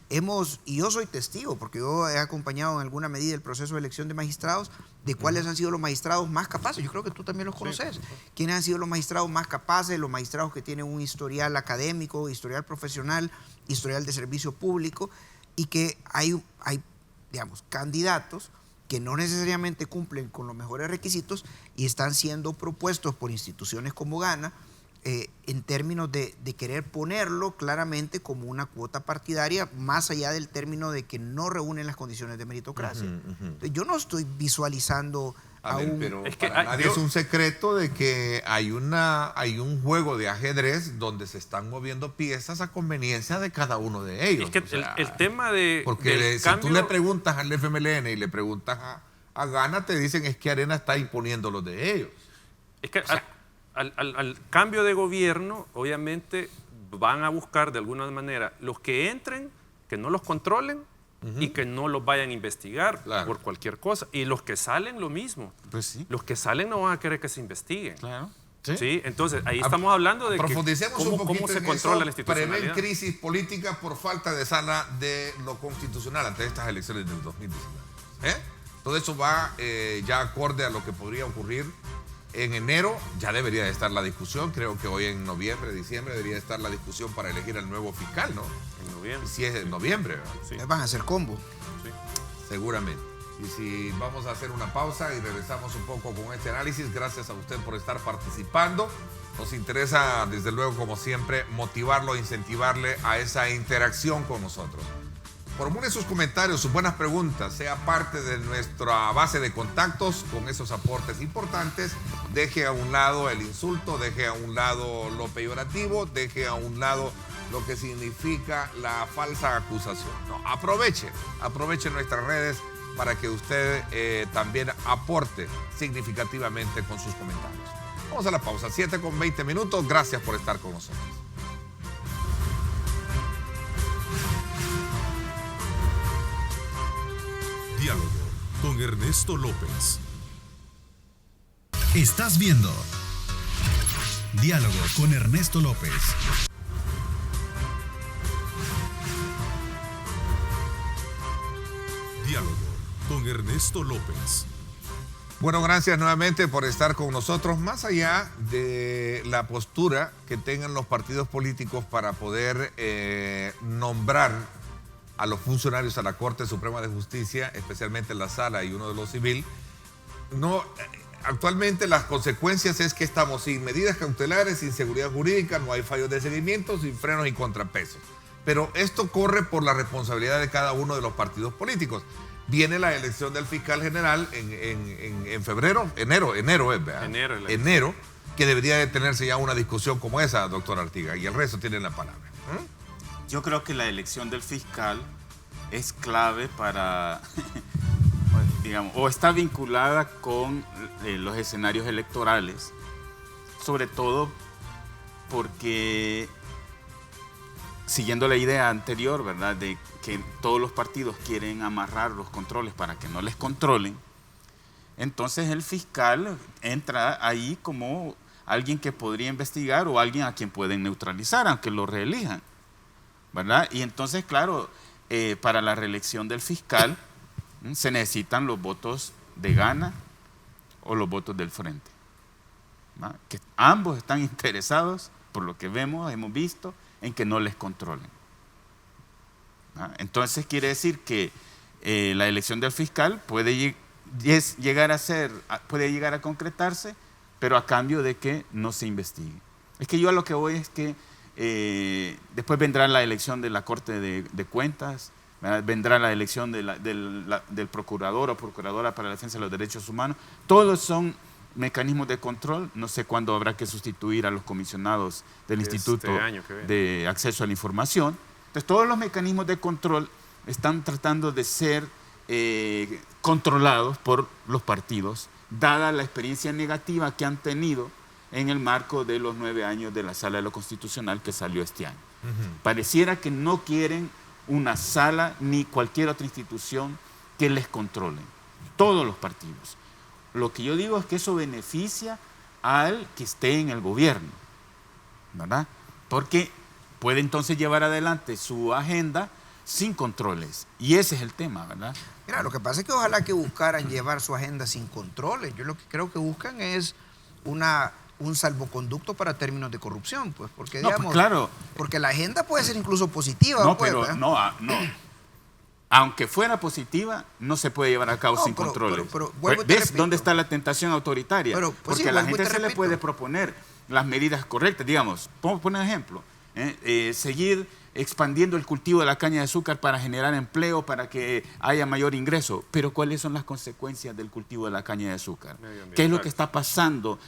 Y yo soy testigo, porque yo he acompañado en alguna medida el proceso de elección de magistrados, de cuáles han sido los magistrados más capaces. Yo creo que tú también los conoces. ¿Quiénes han sido los magistrados más capaces? Los magistrados que tienen un historial académico, historial profesional, historial de servicio público, y que hay digamos, candidatos que no necesariamente cumplen con los mejores requisitos y están siendo propuestos por instituciones como Gana en términos de querer ponerlo claramente como una cuota partidaria, más allá del término de que no reúnen las condiciones de meritocracia. Yo no estoy visualizando pero Es que para hay- nadie yo- es un secreto de que hay un juego de ajedrez donde se están moviendo piezas a conveniencia de cada uno de ellos. Es que O sea, el tema de... porque del si cambio, tú le preguntas al FMLN y le preguntas a Gana, te dicen es que Arena está imponiendo los de ellos. Es que al cambio de gobierno, obviamente, van a buscar de alguna manera los que entren, que no los controlen y que no los vayan a investigar Claro. por cualquier cosa. Y los que salen, lo mismo. Pues sí, Los que salen no van a querer que se investiguen. claro. ¿Sí? Entonces, ahí estamos hablando de que Profundicemos un cómo poquito se en controla la eso. Prevén institucionalidad. crisis política por falta de sala de lo constitucional ante estas elecciones del 2019. Todo eso va ya acorde a lo que podría ocurrir en enero. Ya debería de estar la discusión. Creo que hoy en noviembre, diciembre debería estar la discusión para elegir al nuevo fiscal, ¿no? En noviembre. Si es en noviembre, ¿verdad? Sí. van a hacer combo. Sí. Seguramente. Y si vamos a hacer una pausa y regresamos un poco con este análisis, gracias a usted por estar participando. Nos interesa, desde luego, como siempre, motivarlo, incentivarle a esa interacción con nosotros. Formule sus comentarios, sus buenas preguntas, sea parte de nuestra base de contactos con esos aportes importantes. Deje a un lado el insulto, deje a un lado lo peyorativo, deje a un lado lo que significa la falsa acusación. No, aproveche nuestras redes para que usted también aporte significativamente con sus comentarios. Vamos a la pausa, 7:20. Gracias por estar con nosotros. Diálogo con Ernesto López. Estás viendo Diálogo con Ernesto López. Diálogo con Ernesto López. Bueno, gracias nuevamente por estar con nosotros. Más allá de la postura que tengan los partidos políticos para poder nombrar a los funcionarios a la Corte Suprema de Justicia, especialmente en la sala y uno de los civil, actualmente las consecuencias es que estamos sin medidas cautelares, sin seguridad jurídica, no hay fallos de seguimiento, sin frenos y contrapesos. Pero esto corre por la responsabilidad de cada uno de los partidos políticos. Viene la elección del fiscal general en febrero, enero, ¿verdad? Enero, que debería de tenerse ya una discusión como esa, doctor Artiga, y el resto tienen la palabra. Yo creo que la elección del fiscal es clave para, digamos, o está vinculada con los escenarios electorales, sobre todo porque, siguiendo la idea anterior, ¿verdad?, de que todos los partidos quieren amarrar los controles para que no les controlen, entonces el fiscal entra ahí como alguien que podría investigar o alguien a quien pueden neutralizar, aunque lo reelijan, ¿verdad? Y entonces, claro, para la reelección del fiscal se necesitan los votos de Gana o los votos del Frente, ¿verdad? Que ambos están interesados, por lo que hemos visto, en que no les controlen. Entonces quiere decir que la elección del fiscal puede llegar a concretarse, pero a cambio de que no se investigue. Es que yo a lo que voy es que después vendrá la elección de la Corte de Cuentas, ¿verdad? Vendrá la elección del procurador o procuradora para la defensa de los derechos humanos. Todos son mecanismos de control. No sé cuándo habrá que sustituir a los comisionados del Instituto de Acceso a la Información. Entonces, todos los mecanismos de control están tratando de ser controlados por los partidos, dada la experiencia negativa que han tenido en el marco de los 9 años de la Sala de lo Constitucional que salió este año. Pareciera que no quieren una sala ni cualquier otra institución que les controle, todos los partidos. Lo que yo digo es que eso beneficia al que esté en el gobierno, ¿verdad? Porque puede entonces llevar adelante su agenda sin controles, y ese es el tema, ¿verdad? Mira, lo que pasa es que ojalá que buscaran llevar su agenda sin controles. Yo lo que creo que buscan es un salvoconducto para términos de corrupción, pues, porque No, digamos, pues, claro. porque la agenda puede ser incluso positiva. No, pues, pero ¿verdad? no. Aunque fuera positiva, no se puede llevar a cabo No, sin pero controles. vuelvo y te ¿Ves repito. dónde está la tentación autoritaria? Pero, pues porque sí, a la vuelvo y gente te se le repito. puede proponer las medidas correctas. Digamos, vamos a poner un ejemplo. Seguir expandiendo el cultivo de la caña de azúcar para generar empleo, para que haya mayor ingreso. Pero ¿cuáles son las consecuencias del cultivo de la caña de azúcar? ¿Qué es lo que está pasando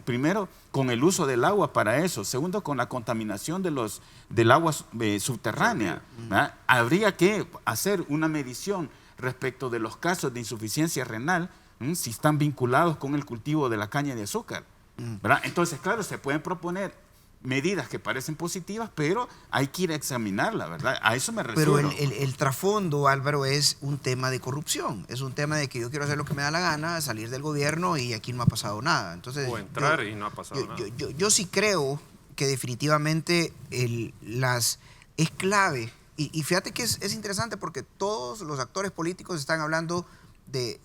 primero, con el uso del agua para eso? Segundo, con la contaminación del agua subterránea. ¿Verdad? Habría que hacer una medición respecto de los casos de insuficiencia renal, si están vinculados con el cultivo de la caña de azúcar. ¿Verdad? Entonces, claro, se pueden proponer medidas que parecen positivas, pero hay que ir a examinarla, ¿verdad? A eso me refiero. Pero el trasfondo, Álvaro, es un tema de corrupción. Es un tema de que yo quiero hacer lo que me da la gana, salir del gobierno y aquí no ha pasado nada. Entonces, O entrar y no ha pasado nada. Yo sí creo que definitivamente es clave. Y fíjate que es interesante porque todos los actores políticos están hablando de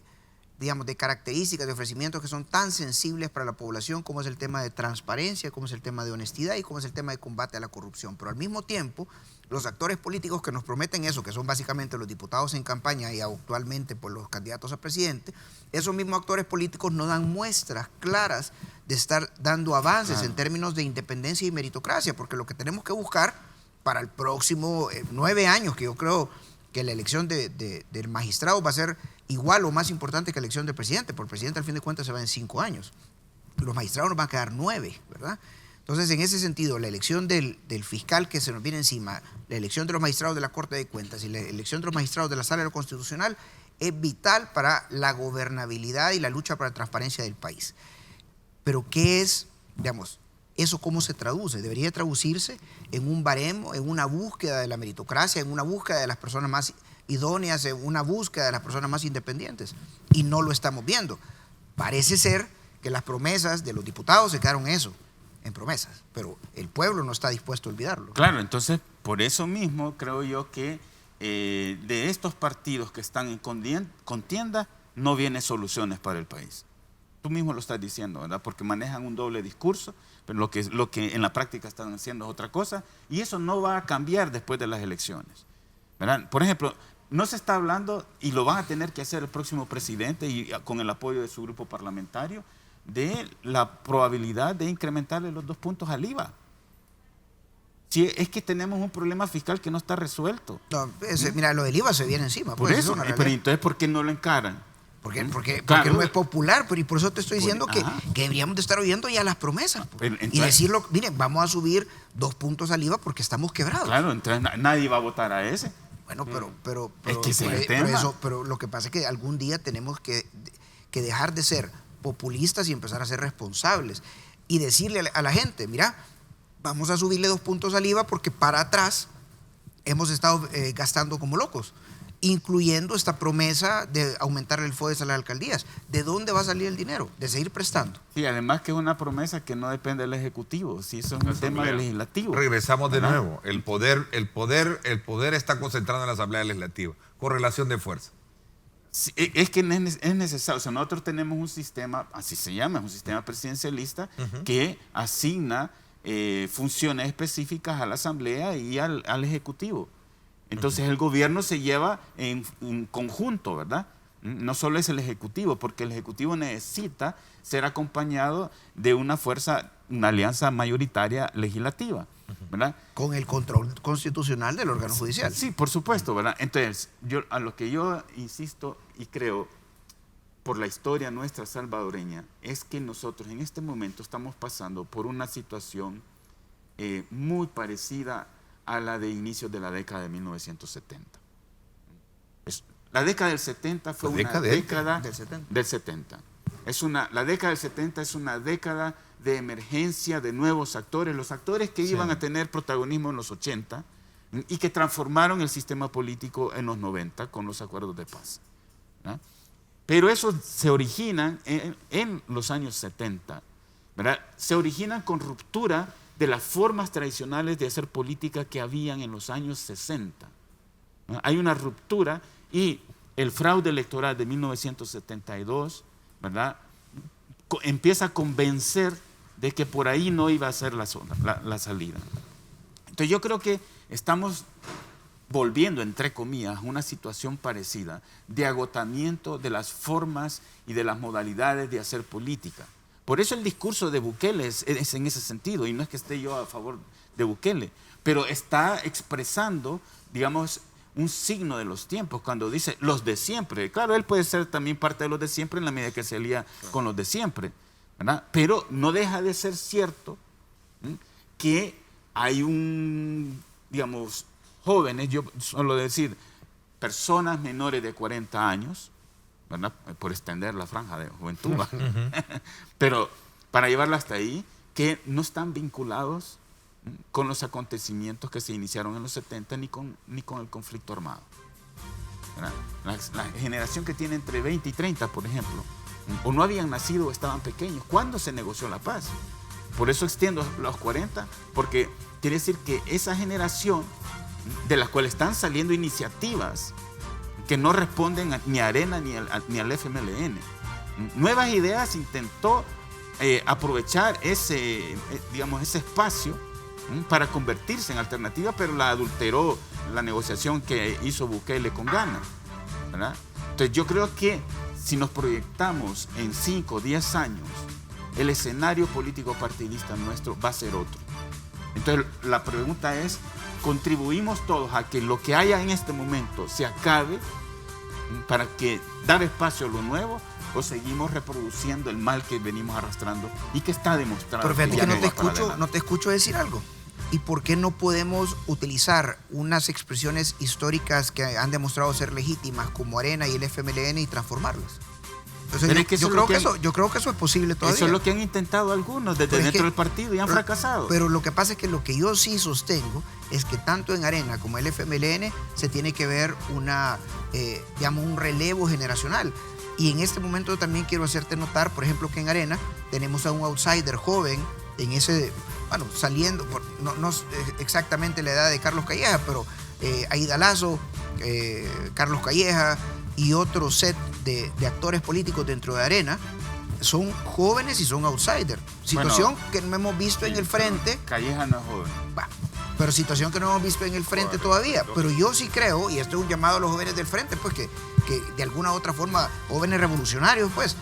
características, de ofrecimientos que son tan sensibles para la población, como es el tema de transparencia, como es el tema de honestidad y como es el tema de combate a la corrupción. Pero al mismo tiempo, los actores políticos que nos prometen eso, que son básicamente los diputados en campaña y actualmente por los candidatos a presidente, esos mismos actores políticos no dan muestras claras de estar dando avances en términos de independencia y meritocracia, porque lo que tenemos que buscar para el próximo 9 años, que yo creo que la elección del magistrado va a ser igual o más importante que la elección del presidente, porque el presidente al fin de cuentas se va en 5 años. Los magistrados nos van a quedar 9, ¿verdad? Entonces, en ese sentido, la elección del fiscal que se nos viene encima, la elección de los magistrados de la Corte de Cuentas y la elección de los magistrados de la Sala de lo Constitucional es vital para la gobernabilidad y la lucha para la transparencia del país. Pero, ¿qué es, eso cómo se traduce? Debería traducirse en un baremo, en una búsqueda de la meritocracia, en una búsqueda de las personas más idóneas, en una búsqueda de las personas más independientes. Y no lo estamos viendo. Parece ser que las promesas de los diputados se quedaron en promesas, pero el pueblo no está dispuesto a olvidarlo. Claro, entonces, por eso mismo creo yo que de estos partidos que están en contienda no vienen soluciones para el país. Tú mismo lo estás diciendo, ¿verdad? Porque manejan un doble discurso, pero lo que en la práctica están haciendo es otra cosa, y eso no va a cambiar después de las elecciones, ¿verdad? Por ejemplo, no se está hablando, y lo van a tener que hacer el próximo presidente y con el apoyo de su grupo parlamentario, de la probabilidad de incrementarle los 2 puntos al IVA. Si es que tenemos un problema fiscal que no está resuelto. No, mira, lo del IVA se viene encima. Por eso, pero entonces, ¿por qué no lo encaran? Porque Claro. no es popular, pero y por eso te estoy diciendo que deberíamos de estar oyendo ya las promesas. Entonces, y decirlo, miren, vamos a subir 2 puntos al IVA porque estamos quebrados. Claro, entonces nadie va a votar a ese. Bueno, pero Es que ese es el tema. pero lo que pasa es que algún día tenemos que dejar de ser populistas y empezar a ser responsables. Y decirle a la gente, mira, vamos a subirle 2 puntos al IVA porque para atrás hemos estado gastando como locos, incluyendo esta promesa de aumentar el FODES a las alcaldías. ¿De dónde va a salir el dinero? De seguir prestando. Sí, además que es una promesa que no depende del Ejecutivo, sí, eso es un tema del Legislativo. Regresamos de ¿verdad? nuevo. El poder está concentrado en la Asamblea Legislativa. Correlación de fuerza. Sí, es que es necesario. O sea, nosotros tenemos un sistema, así se llama, es un sistema presidencialista que asigna funciones específicas a la Asamblea y al Ejecutivo. Entonces el gobierno se lleva en conjunto, ¿verdad? No solo es el Ejecutivo, porque el Ejecutivo necesita ser acompañado de una fuerza, una alianza mayoritaria legislativa, ¿verdad? Con el control constitucional del órgano judicial. Sí, por supuesto, ¿verdad? Entonces, a lo que yo insisto y creo, por la historia nuestra salvadoreña, es que nosotros en este momento estamos pasando por una situación muy parecida a la de inicios de la década de 1970. La década del 70 fue una década del 70. La década del 70 es una década de emergencia de nuevos actores, los actores que iban a tener protagonismo en los 80 y que transformaron el sistema político en los 90 con los acuerdos de paz, ¿no? Pero eso se origina en los años 70, ¿verdad? Se originan con ruptura de las formas tradicionales de hacer política que habían en los años 60, ¿no? Hay una ruptura y el fraude electoral de 1972, ¿verdad?, empieza a convencer de que por ahí no iba a ser la salida. Entonces yo creo que estamos volviendo, entre comillas, a una situación parecida de agotamiento de las formas y de las modalidades de hacer política. Por eso el discurso de Bukele es en ese sentido, y no es que esté yo a favor de Bukele, pero está expresando, digamos, un signo de los tiempos, cuando dice los de siempre. Claro, él puede ser también parte de los de siempre en la medida que se alía con los de siempre, ¿verdad? Pero no deja de ser cierto que hay digamos, jóvenes, yo suelo decir, personas menores de 40 años, ¿verdad?, por extender la franja de juventud, pero para llevarla hasta ahí, que no están vinculados con los acontecimientos que se iniciaron en los 70 ni con el conflicto armado, ¿verdad? La generación que tiene entre 20 y 30, por ejemplo, o no habían nacido o estaban pequeños. ¿Cuándo se negoció la paz? Por eso extiendo los 40, porque quiere decir que esa generación de la cual están saliendo iniciativas que no responden ni a Arena ni al FMLN. Nuevas Ideas intentó aprovechar ese espacio para convertirse en alternativa, pero la adulteró la negociación que hizo Bukele con Ghana, ¿verdad? Entonces yo creo que si nos proyectamos en 5 o 10 años, el escenario político partidista nuestro va a ser otro. Entonces la pregunta es, ¿contribuimos todos a que lo que haya en este momento se acabe para dar espacio a lo nuevo, o seguimos reproduciendo el mal que venimos arrastrando y que está demostrado? Pero fíjate que no te escucho decir algo. ¿Y por qué no podemos utilizar unas expresiones históricas que han demostrado ser legítimas como Arena y el FMLN y transformarlas? Entonces, yo creo que eso es posible todavía. Eso es lo que han intentado algunos desde dentro del partido y han fracasado. Pero lo que pasa es que lo que yo sí sostengo es que tanto en Arena como en el FMLN se tiene que ver un relevo generacional. Y en este momento también quiero hacerte notar, por ejemplo, que en Arena tenemos a un outsider joven en ese, saliendo, no exactamente la edad de Carlos Calleja, pero Aida Lazo, Carlos Calleja y otro set de actores políticos dentro de Arena son jóvenes y son outsiders. Situación que no hemos visto en el frente. Calleja no es joven. Pero situación que no hemos visto en el frente todavía. Pero yo sí creo, y esto es un llamado a los jóvenes del frente, pues que de alguna u otra forma, jóvenes revolucionarios, pues,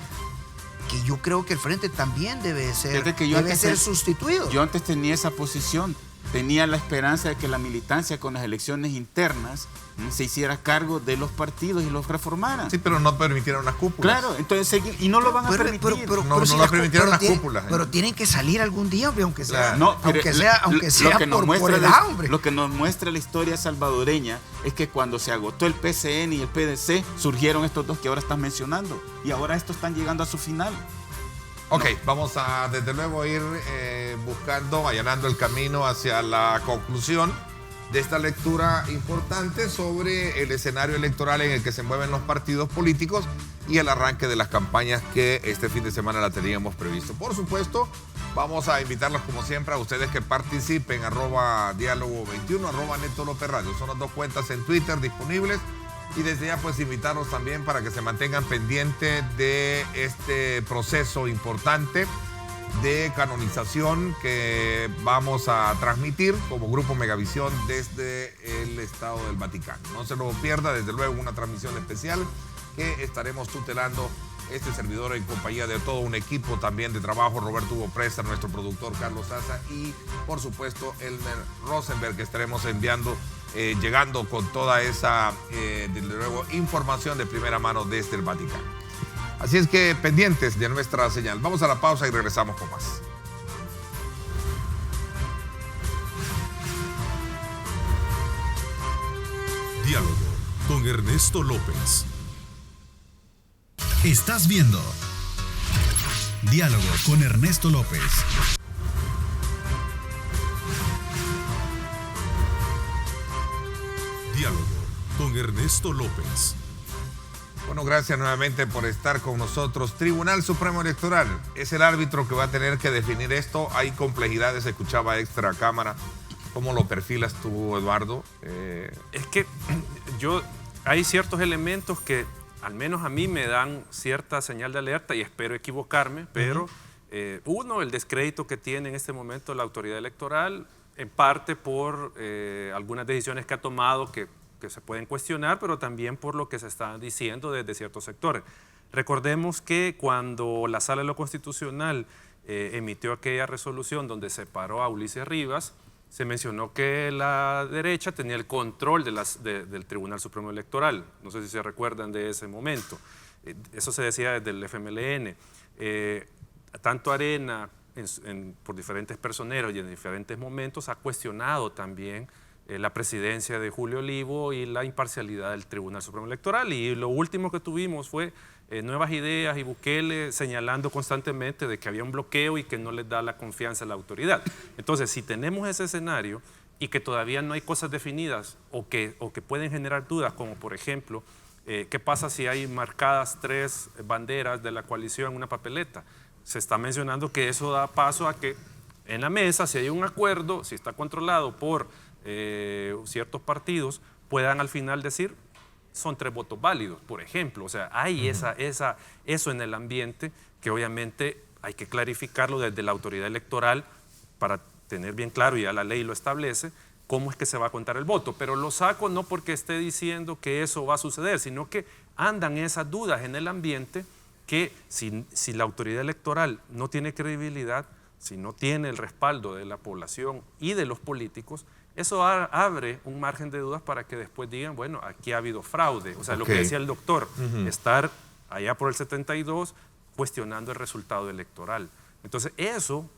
que yo creo que el frente también debe ser sustituido. Yo antes tenía esa posición, tenía la esperanza de que la militancia con las elecciones internas se hiciera cargo de los partidos y los reformara. Sí, pero no permitieron las cúpulas. Claro, entonces, y no lo van a permitir. No permitieron las cúpulas. Pero tienen que salir algún día, hombre, aunque sea, no, aunque sea por el hambre. Lo que nos muestra la historia salvadoreña es que cuando se agotó el PCN y el PDC, surgieron estos dos que ahora estás mencionando. Y ahora estos están llegando a su final. Ok, vamos a desde luego ir allanando el camino hacia la conclusión de esta lectura importante sobre el escenario electoral en el que se mueven los partidos políticos y el arranque de las campañas que este fin de semana la teníamos previsto. Por supuesto, vamos a invitarlos como siempre a ustedes que participen, @diálogo21, @Neto López Radio. Son las 2 cuentas en Twitter disponibles. Y desde ya pues invitarlos también para que se mantengan pendientes de este proceso importante de canonización que vamos a transmitir como Grupo Megavisión desde el Estado del Vaticano. No se lo pierda, desde luego, una transmisión especial que estaremos tutelando este servidor en compañía de todo un equipo también de trabajo, Roberto Hugo Presta, nuestro productor Carlos Saza y por supuesto Elmer Rosenberg, que estaremos enviando, llegando con toda esa, desde luego, información de primera mano desde el Vaticano. Así es que pendientes de nuestra señal. Vamos a la pausa y regresamos con más. Diálogo con Ernesto López. Estás viendo Diálogo con Ernesto López. Diálogo con Ernesto López. Bueno, gracias nuevamente por estar con nosotros. Tribunal Supremo Electoral es el árbitro que va a tener que definir esto. Hay complejidades, escuchaba extra cámara. ¿Cómo lo perfilas tú, Eduardo? Es que hay ciertos elementos que al menos a mí me dan cierta señal de alerta y espero equivocarme, pero uno, el descrédito que tiene en este momento la autoridad electoral, en parte por algunas decisiones que ha tomado que se pueden cuestionar, pero también por lo que se está diciendo desde ciertos sectores. Recordemos que cuando la Sala de lo Constitucional emitió aquella resolución donde separó a Ulises Rivas, se mencionó que la derecha tenía el control del Tribunal Supremo Electoral. No sé si se recuerdan de ese momento. Eso se decía desde el FMLN. Tanto Arena, por diferentes personeros y en diferentes momentos, ha cuestionado también la presidencia de Julio Olivo y la imparcialidad del Tribunal Supremo Electoral. Y lo último que tuvimos fue Nuevas Ideas y Bukele señalando constantemente de que había un bloqueo y que no les da la confianza a la autoridad. Entonces, si tenemos ese escenario y que todavía no hay cosas definidas o que pueden generar dudas, como por ejemplo, ¿qué pasa si hay marcadas 3 banderas de la coalición en una papeleta? Se está mencionando que eso da paso a que en la mesa, si hay un acuerdo, si está controlado por ciertos partidos, puedan al final decir son 3 votos válidos, por ejemplo. O sea, hay eso en el ambiente que obviamente hay que clarificarlo desde la autoridad electoral para tener bien claro, y ya la ley lo establece, cómo es que se va a contar el voto. Pero lo saco no porque esté diciendo que eso va a suceder, sino que andan esas dudas en el ambiente que si la autoridad electoral no tiene credibilidad, si no tiene el respaldo de la población y de los políticos, eso abre un margen de dudas para que después digan, bueno, aquí ha habido fraude. O sea, lo que decía el doctor, estar allá por el 72 cuestionando el resultado electoral. Entonces, eso,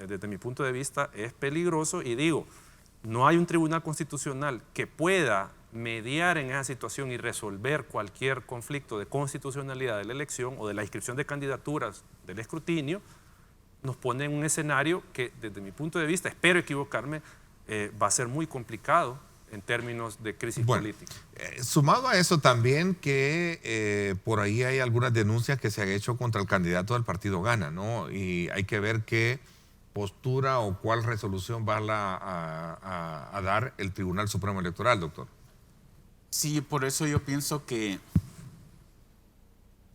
desde mi punto de vista, es peligroso y digo, no hay un tribunal constitucional que pueda mediar en esa situación y resolver cualquier conflicto de constitucionalidad de la elección o de la inscripción de candidaturas del escrutinio. Nos pone en un escenario que, desde mi punto de vista, espero equivocarme, va a ser muy complicado en términos de crisis política. Sumado a eso también que por ahí hay algunas denuncias que se han hecho contra el candidato del partido Gana, ¿no? Y hay que ver qué postura o cuál resolución va a dar el Tribunal Supremo Electoral, doctor. Sí, por eso yo pienso que,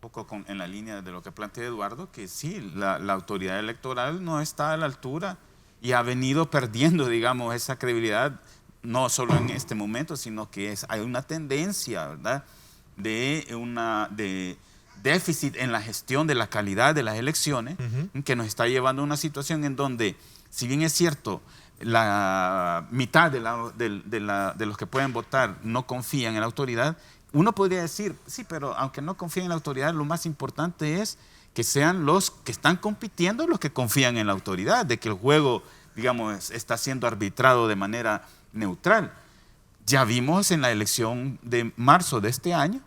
un poco en la línea de lo que plantea Eduardo, que sí, la autoridad electoral no está a la altura y ha venido perdiendo, digamos, esa credibilidad, no solo en este momento, sino que hay una tendencia, ¿verdad?, de déficit en la gestión de la calidad de las elecciones, que nos está llevando a una situación en donde, si bien es cierto, la mitad de los que pueden votar no confían en la autoridad, uno podría decir, sí, pero aunque no confíen en la autoridad, lo más importante es que sean los que están compitiendo los que confían en la autoridad, de que el juego, digamos, está siendo arbitrado de manera neutral. Ya vimos en la elección de marzo de este año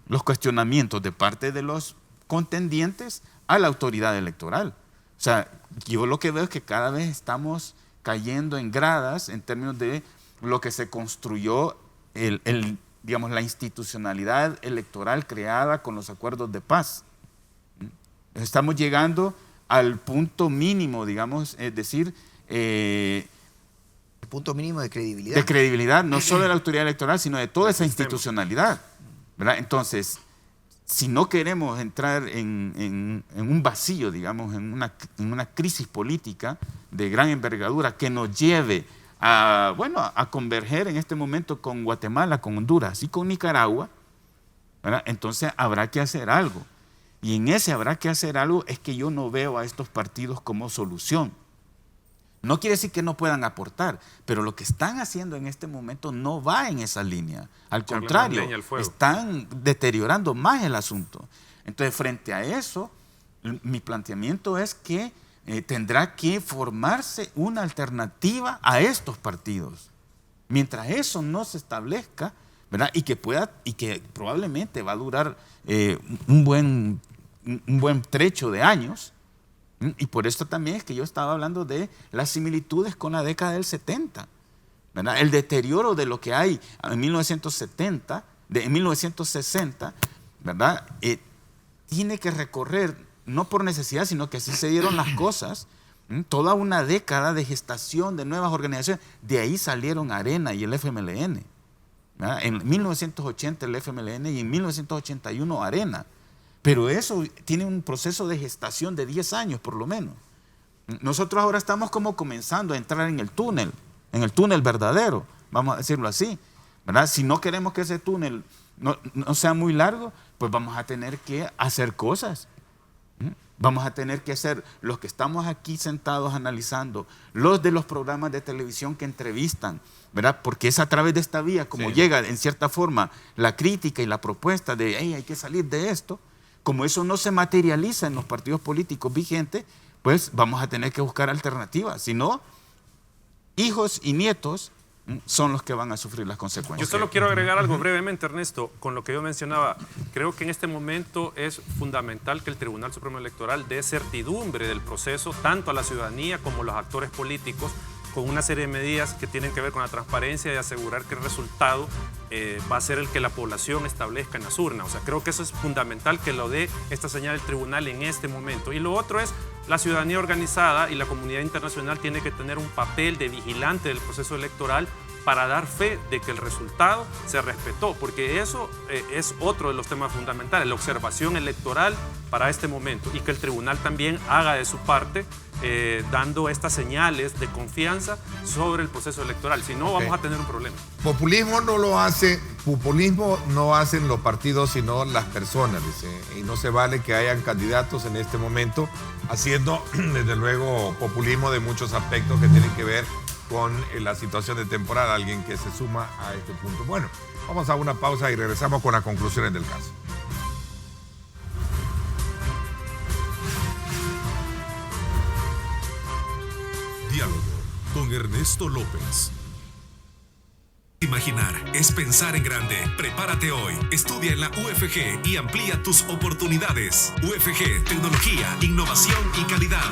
los cuestionamientos de parte de los contendientes a la autoridad electoral. O sea, yo lo que veo es que cada vez estamos cayendo en gradas en términos de lo que se construyó, digamos, la institucionalidad electoral creada con los acuerdos de paz. Estamos llegando al punto mínimo, digamos, es decir, el punto mínimo de credibilidad. De credibilidad, no solo de la autoridad electoral, sino de toda esa institucionalidad, ¿verdad? Entonces, si no queremos entrar en un vacío, digamos, en una crisis política de gran envergadura que nos lleve a converger en este momento con Guatemala, con Honduras y con Nicaragua, ¿verdad? Entonces habrá que hacer algo. Y en ese habrá que hacer algo es que yo no veo a estos partidos como solución. No quiere decir que no puedan aportar, pero lo que están haciendo en este momento no va en esa línea. Al contrario, están deteriorando más el asunto. Entonces, frente a eso, mi planteamiento es que tendrá que formarse una alternativa a estos partidos. Mientras eso no se establezca, ¿verdad? Y que probablemente va a durar un buen trecho de años. Y por esto también es que yo estaba hablando de las similitudes con la década del 70, ¿verdad? El deterioro de lo que hay en 1960, en 1960, ¿verdad? Tiene que recorrer, no por necesidad, sino que así se dieron las cosas, toda una década de gestación de nuevas organizaciones. De ahí salieron Arena y el FMLN, ¿verdad? En 1980 el FMLN y en 1981 Arena. Pero eso tiene un proceso de gestación de 10 años por lo menos. Nosotros ahora estamos como comenzando a entrar en el túnel verdadero, vamos a decirlo así, ¿verdad? Si no queremos que ese túnel no sea muy largo, pues vamos a tener que hacer cosas. Vamos a tener que hacer, los que estamos aquí sentados analizando, los de los programas de televisión que entrevistan, ¿verdad? Porque es a través de esta vía como llega en cierta forma la crítica y la propuesta de hey, hay que salir de esto. Como eso no se materializa en los partidos políticos vigentes, pues vamos a tener que buscar alternativas. Si no, hijos y nietos son los que van a sufrir las consecuencias. Yo solo quiero agregar algo brevemente, Ernesto, con lo que yo mencionaba. Creo que en este momento es fundamental que el Tribunal Supremo Electoral dé certidumbre del proceso, tanto a la ciudadanía como a los actores políticos, con una serie de medidas que tienen que ver con la transparencia y asegurar que el resultado va a ser el que la población establezca en las urnas. O sea, creo que eso es fundamental que lo dé esta señal del tribunal en este momento. Y lo otro es, la ciudadanía organizada y la comunidad internacional tiene que tener un papel de vigilante del proceso electoral para dar fe de que el resultado se respetó, porque eso es otro de los temas fundamentales, la observación electoral para este momento, y que el tribunal también haga de su parte, dando estas señales de confianza sobre el proceso electoral. Si no, vamos a tener un problema. Populismo no hacen los partidos, sino las personas, dice, y no se vale que hayan candidatos en este momento haciendo, desde luego, populismo de muchos aspectos que tienen que ver con la situación de temporada, alguien que se suma a este punto. Bueno, vamos a una pausa y regresamos con las conclusiones del caso. Diálogo con Ernesto López. Imaginar es pensar en grande. Prepárate hoy. Estudia en la UFG y amplía tus oportunidades. UFG, tecnología, innovación y calidad.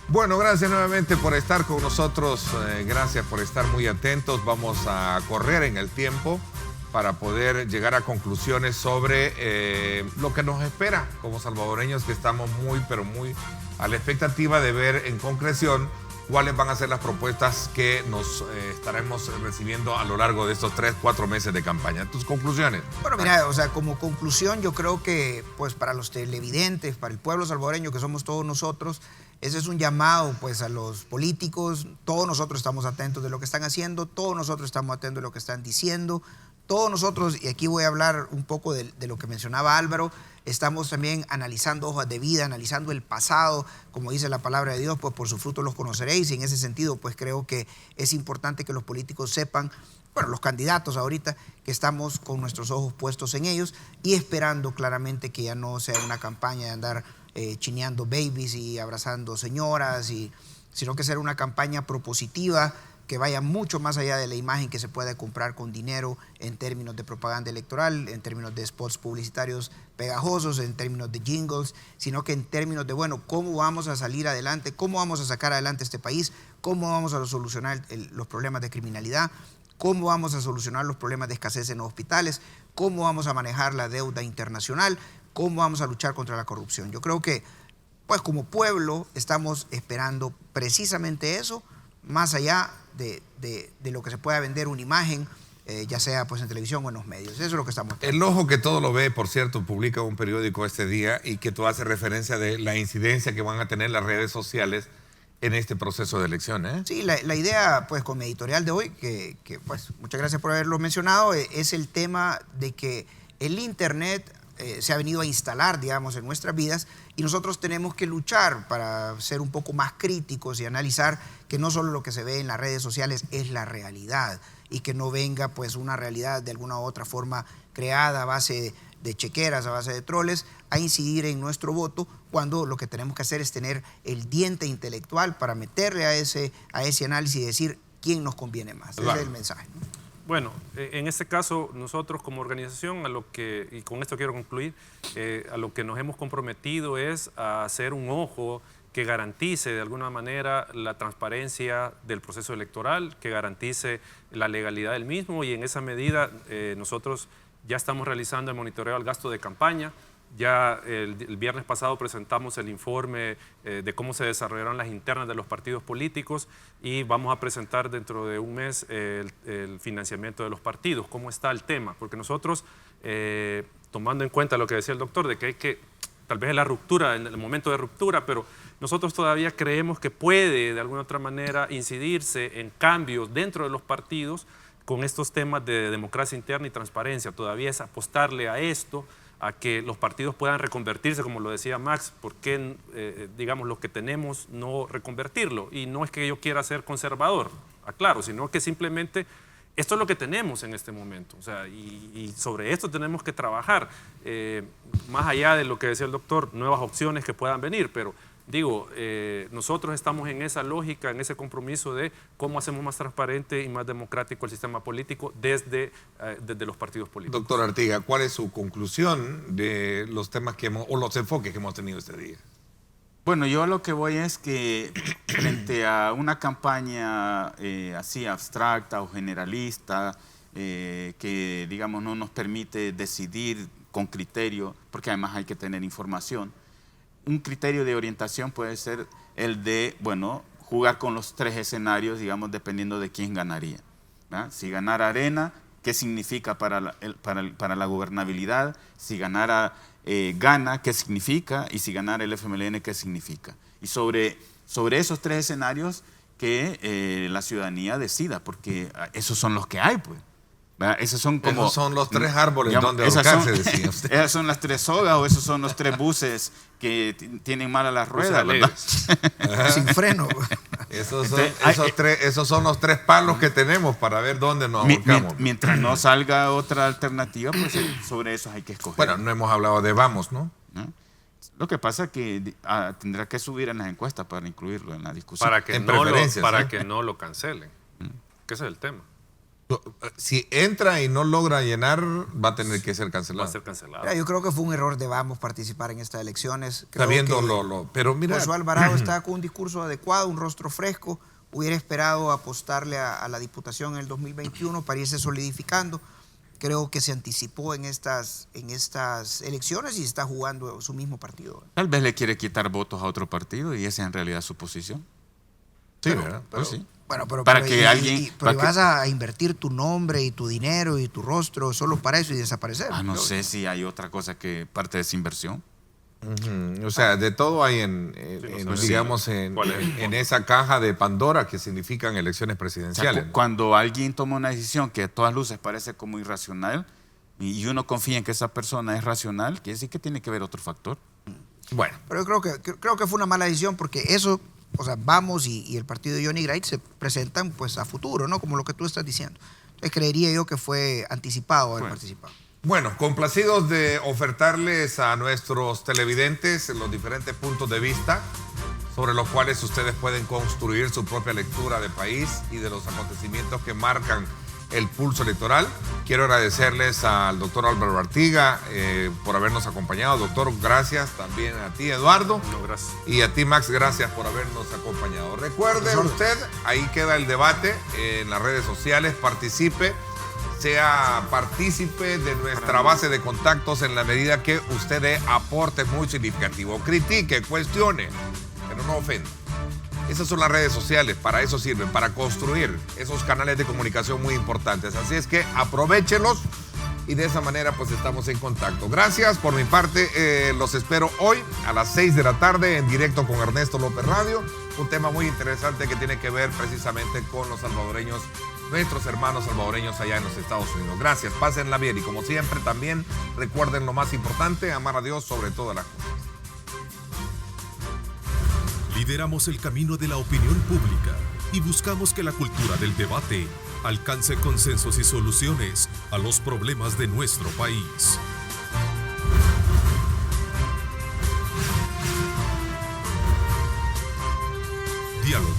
Bueno, gracias nuevamente por estar con nosotros, gracias por estar muy atentos. Vamos a correr en el tiempo para poder llegar a conclusiones sobre lo que nos espera como salvadoreños, que estamos muy, pero muy a la expectativa de ver en concreción cuáles van a ser las propuestas que nos estaremos recibiendo a lo largo de estos 3-4 meses de campaña. ¿Tus conclusiones? Bueno, mira, o sea, como conclusión, yo creo que pues para los televidentes, para el pueblo salvadoreño que somos todos nosotros, ese es un llamado pues a los políticos. Todos nosotros estamos atentos de lo que están haciendo, todos nosotros estamos atentos de lo que están diciendo, todos nosotros, y aquí voy a hablar un poco de lo que mencionaba Álvaro, estamos también analizando hojas de vida, analizando el pasado, como dice la palabra de Dios, pues por sus frutos los conoceréis, y en ese sentido pues creo que es importante que los políticos sepan, bueno, los candidatos ahorita, que estamos con nuestros ojos puestos en ellos y esperando claramente que ya no sea una campaña de andar chineando babies y abrazando señoras, sino que sea una campaña propositiva que vaya mucho más allá de la imagen que se puede comprar con dinero en términos de propaganda electoral, en términos de spots publicitarios pegajosos, en términos de jingles, sino que en términos de, bueno, cómo vamos a salir adelante, cómo vamos a sacar adelante este país, cómo vamos a solucionar los problemas de criminalidad, cómo vamos a solucionar los problemas de escasez en los hospitales, cómo vamos a manejar la deuda internacional, cómo vamos a luchar contra la corrupción. Yo creo que, pues como pueblo, estamos esperando precisamente eso, más allá de lo que se pueda vender una imagen ya sea pues en televisión o en los medios. Eso es lo que estamos haciendo. El Ojo que todo lo ve, por cierto, publica un periódico este día y que tú haces referencia de la incidencia que van a tener las redes sociales en este proceso de elecciones. Sí, la idea, pues, con mi editorial de hoy, que pues, muchas gracias por haberlo mencionado, es el tema de que el Internet se ha venido a instalar, digamos, en nuestras vidas y nosotros tenemos que luchar para ser un poco más críticos y analizar que no solo lo que se ve en las redes sociales es la realidad y que no venga, pues, una realidad de alguna u otra forma creada a base de chequeras, a base de troles, a incidir en nuestro voto, cuando lo que tenemos que hacer es tener el diente intelectual para meterle a ese análisis y decir quién nos conviene más. Ese es el mensaje, ¿no? Bueno, en este caso nosotros como organización, y con esto quiero concluir, a lo que nos hemos comprometido es a hacer un ojo que garantice de alguna manera la transparencia del proceso electoral, que garantice la legalidad del mismo, y en esa medida nosotros ya estamos realizando el monitoreo al gasto de campaña. Ya el viernes pasado presentamos el informe de cómo se desarrollaron las internas de los partidos políticos y vamos a presentar dentro de un mes el financiamiento de los partidos. ¿Cómo está el tema? Porque nosotros, tomando en cuenta lo que decía el doctor, de que hay que, tal vez es la ruptura, en el momento de ruptura, pero nosotros todavía creemos que puede de alguna otra manera incidirse en cambios dentro de los partidos con estos temas de democracia interna y transparencia. Todavía es apostarle a esto, a que los partidos puedan reconvertirse, como lo decía Max, ¿por qué, digamos, lo que tenemos no reconvertirlo? Y no es que yo quiera ser conservador, aclaro, sino que simplemente esto es lo que tenemos en este momento, o sea, y sobre esto tenemos que trabajar, más allá de lo que decía el doctor, nuevas opciones que puedan venir, pero digo, nosotros estamos en esa lógica, en ese compromiso de cómo hacemos más transparente y más democrático el sistema político desde los partidos políticos. Doctor Artiga, ¿cuál es su conclusión de los temas o los enfoques que hemos tenido este día? Bueno, yo lo que voy es que frente a una campaña así abstracta o generalista, que digamos no nos permite decidir con criterio, porque además hay que tener información, un criterio de orientación puede ser el de, bueno, jugar con los tres escenarios, digamos, dependiendo de quién ganaría, ¿verdad? Si ganara Arena, ¿qué significa para la gobernabilidad? Si ganara Gana, ¿qué significa? Y si ganara el FMLN, ¿qué significa? Y sobre esos tres escenarios que la ciudadanía decida, porque esos son los que hay, pues. Esos son los tres árboles, digamos, donde ahorcarse, decía usted. Esas son las tres sogas o esos son los tres buses que tienen malas las ruedas, ¿verdad? Sin freno. Esos son los tres palos que tenemos para ver dónde nos ahorcamos. Mientras no salga otra alternativa, pues sobre eso hay que escoger. Bueno, no hemos hablado de Vamos, ¿no? Lo que pasa es que tendrá que subir en las encuestas para incluirlo en la discusión. Para que no lo cancelen, que ese es el tema. Si entra y no logra llenar, va a tener que ser cancelado. Va a ser cancelado. Mira, yo creo que fue un error de Vamos participar en estas elecciones. Pero mira, Josué Alvarado está con un discurso adecuado, un rostro fresco. Hubiera esperado apostarle a la diputación en el 2021 para irse solidificando. Creo que se anticipó en estas elecciones y está jugando su mismo partido. Tal vez le quiere quitar votos a otro partido y esa es en realidad su posición. Sí, ¿verdad? Pero sí. Bueno, pero vas a invertir tu nombre y tu dinero y tu rostro solo para eso y desaparecer. No sé si hay otra cosa que parte de esa inversión. O sea, de todo hay en esa caja de Pandora que significan elecciones presidenciales. O sea, cuando alguien toma una decisión que a todas luces parece como irracional y uno confía en que esa persona es racional, quiere decir que tiene que haber otro factor. Bueno. Pero creo que fue una mala decisión porque eso, o sea, Vamos y el partido de Johnny Wright se presentan pues a futuro, ¿no? Como lo que tú estás diciendo. Entonces creería yo que fue anticipado haber participado. Bueno, complacidos de ofertarles a nuestros televidentes los diferentes puntos de vista sobre los cuales ustedes pueden construir su propia lectura de país y de los acontecimientos que marcan el pulso electoral. Quiero agradecerles al doctor Álvaro Artiga por habernos acompañado. Doctor, gracias. También a ti, Eduardo. No, gracias. Y a ti, Max, gracias por habernos acompañado. Recuerde usted, ahí queda el debate en las redes sociales. Participe, sea partícipe de nuestra base de contactos en la medida que usted dé aportes muy significativos. Critique, cuestione, pero no ofenda. Esas son las redes sociales, para eso sirven, para construir esos canales de comunicación muy importantes. Así es que aprovéchelos y de esa manera pues estamos en contacto. Gracias, por mi parte los espero hoy a las 6 de la tarde en directo con Ernesto López Radio. Un tema muy interesante que tiene que ver precisamente con los salvadoreños, nuestros hermanos salvadoreños allá en los Estados Unidos. Gracias, pásenla bien y como siempre también recuerden lo más importante, amar a Dios sobre todas las cosas. Lideramos el camino de la opinión pública y buscamos que la cultura del debate alcance consensos y soluciones a los problemas de nuestro país. Diálogo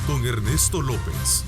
con Ernesto López.